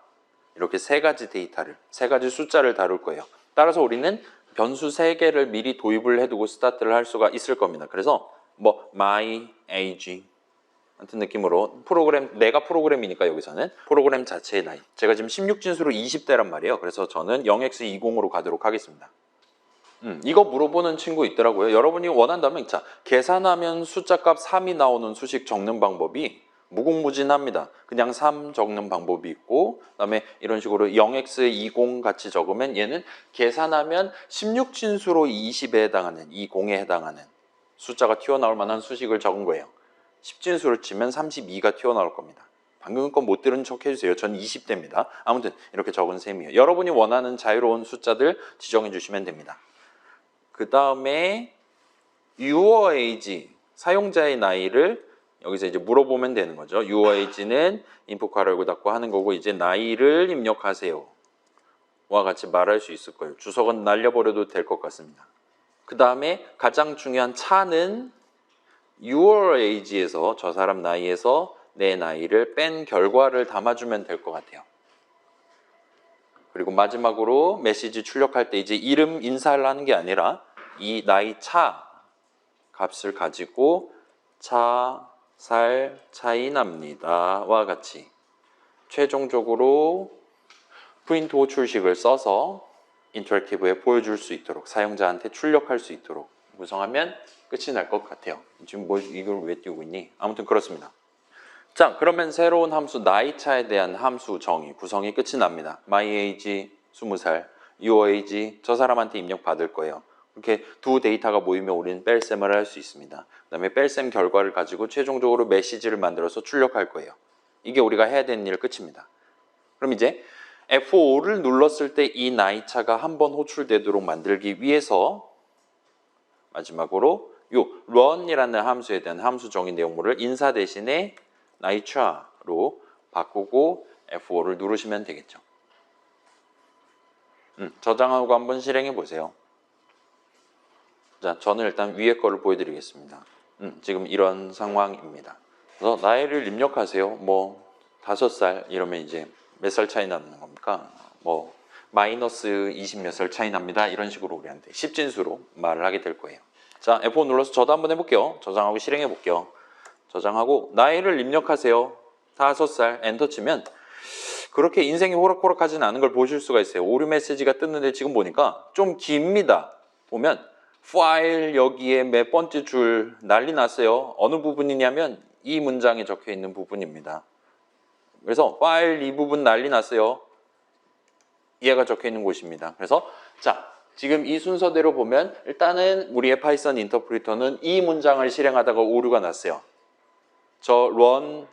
이렇게 3가지 데이터를, 3가지 숫자를 다룰 거예요. 따라서 우리는 변수 3개를 미리 도입을 해두고 스타트를 할 수가 있을 겁니다. 그래서 my age 같은 느낌으로 내가 프로그램이니까 여기서는 프로그램 자체의 나이, 제가 지금 16진수로 20대란 말이에요. 그래서 저는 0x20으로 가도록 하겠습니다. 이거 물어보는 친구 있더라고요. 여러분이 원한다면 자, 계산하면 숫자값 3이 나오는 수식 적는 방법이 무궁무진합니다. 그냥 3 적는 방법이 있고 그다음에 이런 식으로 0x20 같이 적으면 얘는 계산하면 16진수로 20에 해당하는 20에 해당하는 숫자가 튀어나올 만한 수식을 적은 거예요. 10진수를 치면 32가 튀어나올 겁니다. 방금 건 못 들은 척 해주세요. 전 20대입니다. 아무튼 이렇게 적은 셈이에요. 여러분이 원하는 자유로운 숫자들 지정해 주시면 됩니다. 그 다음에 your age, 사용자의 나이를 여기서 이제 물어보면 되는 거죠. your age는 인풋 괄호 열고 닫고 하는 거고 이제 나이를 입력하세요. 와 같이 말할 수 있을 거예요. 주석은 날려버려도 될 것 같습니다. 그 다음에 가장 중요한 차는 your age에서 저 사람 나이에서 내 나이를 뺀 결과를 담아주면 될 것 같아요. 그리고 마지막으로 메시지 출력할 때 이제 이름 인사를 하는 게 아니라 이 나이 차 값을 가지고 차, 살 차이 납니다. 와 같이 최종적으로 프린트 호출식을 써서 인터랙티브에 보여줄 수 있도록 사용자한테 출력할 수 있도록 구성하면 끝이 날 것 같아요. 지금 이걸 왜 띄우고 있니? 아무튼 그렇습니다. 자, 그러면 새로운 함수 나이차에 대한 함수 정의, 구성이 끝이 납니다. my age 20살, your age 저 사람한테 입력 받을 거예요. 이렇게 두 데이터가 모이면 우리는 뺄셈을 할 수 있습니다. 그 다음에 뺄셈 결과를 가지고 최종적으로 메시지를 만들어서 출력할 거예요. 이게 우리가 해야 되는 일 끝입니다. 그럼 이제 F5를 눌렀을 때 이 나이차가 한번 호출되도록 만들기 위해서 마지막으로 요 run이라는 함수에 대한 함수 정의 내용물을 인사 대신에 나이차로 바꾸고 F5를 누르시면 되겠죠. 저장하고 한번 실행해 보세요. 자, 저는 일단 위에 거를 보여드리겠습니다. 지금 이런 상황입니다. 그래서 나이를 입력하세요. 뭐 5살 이러면 이제 몇 살 차이 나는 겁니까? 뭐 마이너스 20 몇 살 차이 납니다. 이런 식으로 우리한테 십진수로 말을 하게 될 거예요. 자, F5 눌러서 저도 한번 해볼게요. 저장하고 실행해 볼게요. 저장하고 나이를 입력하세요. 5살 엔터 치면 그렇게 인생이 호락호락하진 않은 걸 보실 수가 있어요. 오류 메시지가 뜨는데 지금 보니까 좀 깁니다. 보면 파일 여기에 몇 번째 줄 난리 났어요. 어느 부분이냐면 이 문장에 적혀 있는 부분입니다. 그래서 파일 이 부분 난리 났어요. 얘가 적혀 있는 곳입니다. 그래서 자, 지금 이 순서대로 보면 일단은 우리의 파이썬 인터프리터는 이 문장을 실행하다가 오류가 났어요. 저 run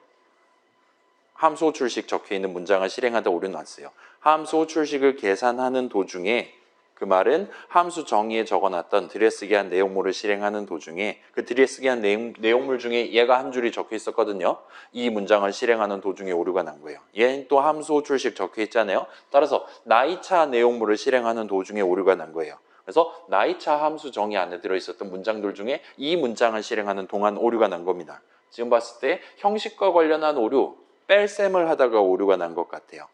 함수 호출식 적혀 있는 문장을 실행하다 오류 났어요. 함수 호출식을 계산하는 도중에 그 말은 함수 정의에 적어놨던 들여쓰기한 내용물을 실행하는 도중에 그 들여쓰기한 내용물 중에 얘가 한 줄이 적혀 있었거든요. 이 문장을 실행하는 도중에 오류가 난 거예요. 얘는 또 함수 호출식 적혀 있잖아요. 따라서 나이차 내용물을 실행하는 도중에 오류가 난 거예요. 그래서 나이차 함수 정의 안에 들어있었던 문장들 중에 이 문장을 실행하는 동안 오류가 난 겁니다. 지금 봤을 때 형식과 관련한 오류, 뺄셈을 하다가 오류가 난 것 같아요.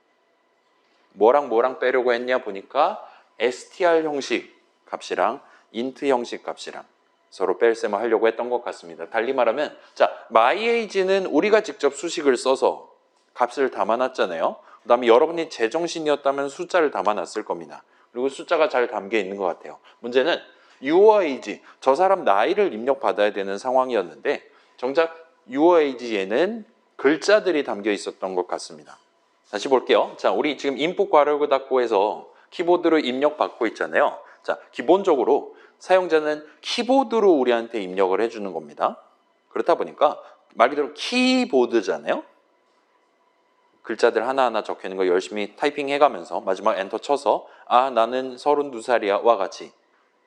뭐랑 빼려고 했냐 보니까 str 형식 값이랑 int 형식 값이랑 서로 뺄셈을 하려고 했던 것 같습니다. 달리 말하면 자, myage는 우리가 직접 수식을 써서 값을 담아놨잖아요. 그 다음에 여러분이 제정신이었다면 숫자를 담아놨을 겁니다. 그리고 숫자가 잘 담겨 있는 것 같아요. 문제는 your age, 저 사람 나이를 입력받아야 되는 상황이었는데 정작 your age에는 글자들이 담겨 있었던 것 같습니다. 다시 볼게요. 자, 우리 지금 input 괄호를 닫고 해서 키보드로 입력받고 있잖아요. 자, 기본적으로 사용자는 키보드로 우리한테 입력을 해주는 겁니다. 그렇다 보니까 말 그대로 키보드잖아요. 글자들 하나하나 적혀 있는 거 열심히 타이핑 해가면서 마지막 엔터 쳐서 아, 나는 32살이야 와 같이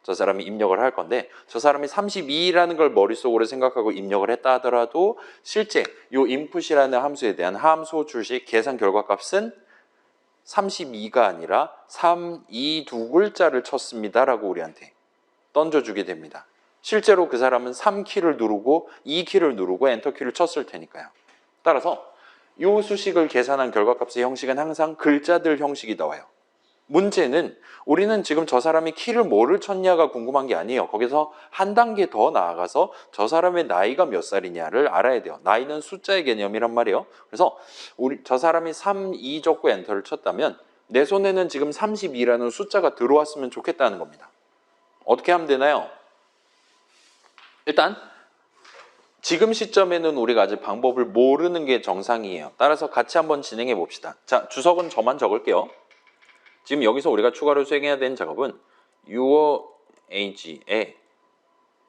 저 사람이 입력을 할 건데 저 사람이 32라는 걸 머릿속으로 생각하고 입력을 했다 하더라도 실제 이 input이라는 함수에 대한 함수 호출식 계산 결과값은 32가 아니라 3, 2 두 글자를 쳤습니다라고 우리한테 던져주게 됩니다. 실제로 그 사람은 3키를 누르고 2키를 누르고 엔터키를 쳤을 테니까요. 따라서 이 수식을 계산한 결과값의 형식은 항상 글자들 형식이 나와요. 문제는 우리는 지금 저 사람이 키를 뭐를 쳤냐가 궁금한 게 아니에요. 거기서 한 단계 더 나아가서 저 사람의 나이가 몇 살이냐를 알아야 돼요. 나이는 숫자의 개념이란 말이에요. 그래서 저 사람이 3, 2 적고 엔터를 쳤다면 내 손에는 지금 32라는 숫자가 들어왔으면 좋겠다는 겁니다. 어떻게 하면 되나요? 일단 지금 시점에는 우리가 아직 방법을 모르는 게 정상이에요. 따라서 같이 한번 진행해 봅시다. 자, 주석은 저만 적을게요. 지금 여기서 우리가 추가로 수행해야 되는 작업은 your age에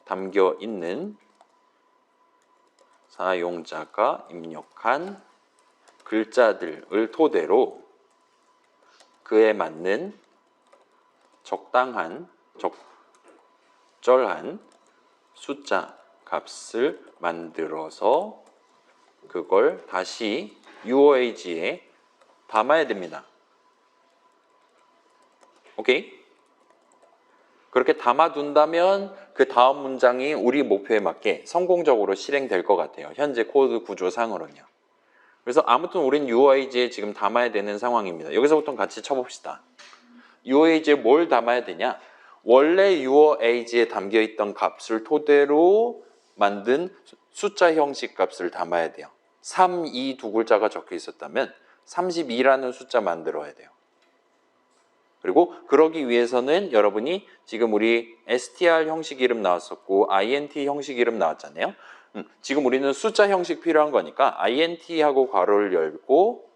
담겨 있는 사용자가 입력한 글자들을 토대로 그에 맞는 적당한, 적절한 숫자 값을 만들어서 그걸 다시 your age에 담아야 됩니다. 오케이? 그렇게 담아둔다면 그 다음 문장이 우리 목표에 맞게 성공적으로 실행될 것 같아요. 현재 코드 구조상으로는요. 그래서 아무튼 우린 UIG에 지금 담아야 되는 상황입니다. 여기서부터 같이 쳐봅시다. UIG에 뭘 담아야 되냐? 원래 UIG에 담겨있던 값을 토대로 만든 숫자 형식 값을 담아야 돼요. 3, 2 두 글자가 적혀 있었다면 32라는 숫자 만들어야 돼요. 그리고 그러기 위해서는 여러분이 지금 우리 str 형식 이름 나왔었고 int 형식 이름 나왔잖아요. 지금 우리는 숫자 형식 필요한 거니까 int하고 괄호를 열고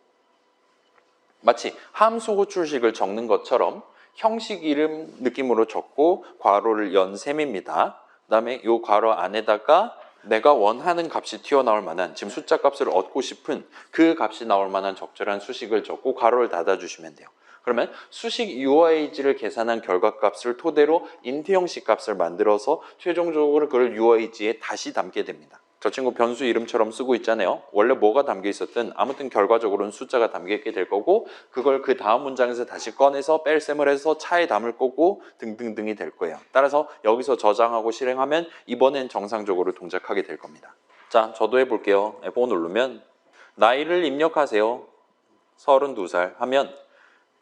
마치 함수 호출식을 적는 것처럼 형식 이름 느낌으로 적고 괄호를 연 셈입니다. 그 다음에 이 괄호 안에다가 내가 원하는 값이 튀어나올 만한, 지금 숫자 값을 얻고 싶은 그 값이 나올 만한 적절한 수식을 적고 괄호를 닫아주시면 돼요. 그러면 수식 UIG를 계산한 결과값을 토대로 int 형식 값을 만들어서 최종적으로 그걸 UIG에 다시 담게 됩니다. 저 친구 변수 이름처럼 쓰고 있잖아요. 원래 뭐가 담겨 있었든 아무튼 결과적으로는 숫자가 담겨 있게 될 거고, 그걸 그 다음 문장에서 다시 꺼내서 뺄셈을 해서 차에 담을 거고 등등등이 될 거예요. 따라서 여기서 저장하고 실행하면 이번엔 정상적으로 동작하게 될 겁니다. 자, 저도 해볼게요. F5 누르면 나이를 입력하세요. 32살 하면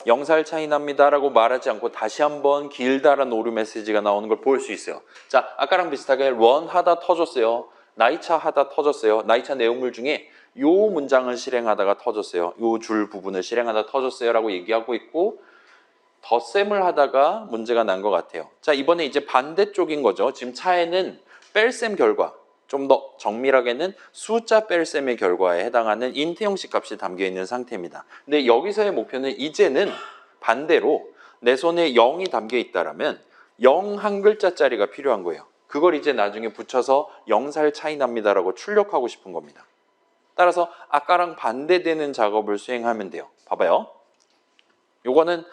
0살 차이 납니다 라고 말하지 않고 다시 한번 길다란 오류 메시지가 나오는 걸 볼 수 있어요. 자, 아까랑 비슷하게 런 하다 터졌어요. 나이차 하다 터졌어요. 나이차 내용물 중에 요 문장을 실행하다가 터졌어요. 요 줄 부분을 실행하다 터졌어요 라고 얘기하고 있고, 덧셈을 하다가 문제가 난 것 같아요. 자, 이번에 이제 반대쪽인 거죠. 지금 차에는 뺄셈 결과, 좀 더 정밀하게는 숫자 뺄셈의 결과에 해당하는 int 형식 값이 담겨 있는 상태입니다. 근데 여기서의 목표는 이제는 반대로 내 손에 0이 담겨 있다라면 0 한 글자짜리가 필요한 거예요. 그걸 이제 나중에 붙여서 0살 차이 납니다라고 출력하고 싶은 겁니다. 따라서 아까랑 반대되는 작업을 수행하면 돼요. 봐봐요. 요거는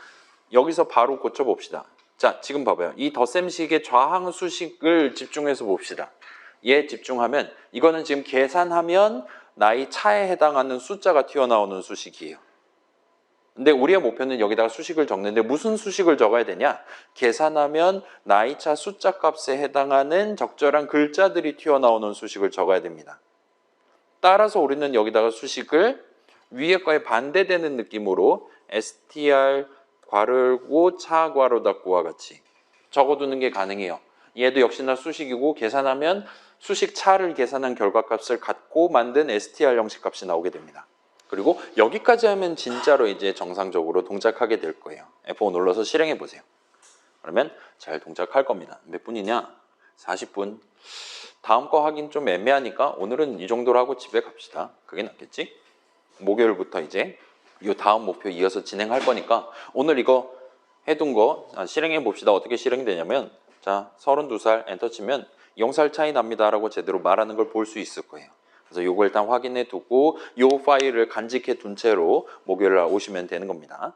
여기서 바로 고쳐봅시다. 자, 지금 봐봐요. 이 덧셈식의 좌항 수식을 집중해서 봅시다. 얘 집중하면 이거는 지금 계산하면 나이 차에 해당하는 숫자가 튀어나오는 수식이에요. 근데 우리의 목표는 여기다가 수식을 적는데 무슨 수식을 적어야 되냐? 계산하면 나이차 숫자 값에 해당하는 적절한 글자들이 튀어나오는 수식을 적어야 됩니다. 따라서 우리는 여기다가 수식을 위에 거에 반대되는 느낌으로 str 괄호 열고 차 괄호 닫고와 같이 적어두는 게 가능해요. 얘도 역시나 수식이고 계산하면 수식 차를 계산한 결과값을 갖고 만든 str 형식 값이 나오게 됩니다. 그리고 여기까지 하면 진짜로 이제 정상적으로 동작하게 될 거예요. F5 눌러서 실행해 보세요. 그러면 잘 동작할 겁니다. 몇 분이냐? 40분. 다음 거 하긴 좀 애매하니까 오늘은 이 정도로 하고 집에 갑시다. 그게 낫겠지? 목요일부터 이제 이 다음 목표 이어서 진행할 거니까 오늘 이거 해둔 거 실행해 봅시다. 어떻게 실행되냐면, 자, 32살 엔터 치면 0살 차이 납니다 라고 제대로 말하는 걸 볼 수 있을 거예요. 그래서 요거 일단 확인해 두고 요 파일을 간직해 둔 채로 목요일 날 오시면 되는 겁니다.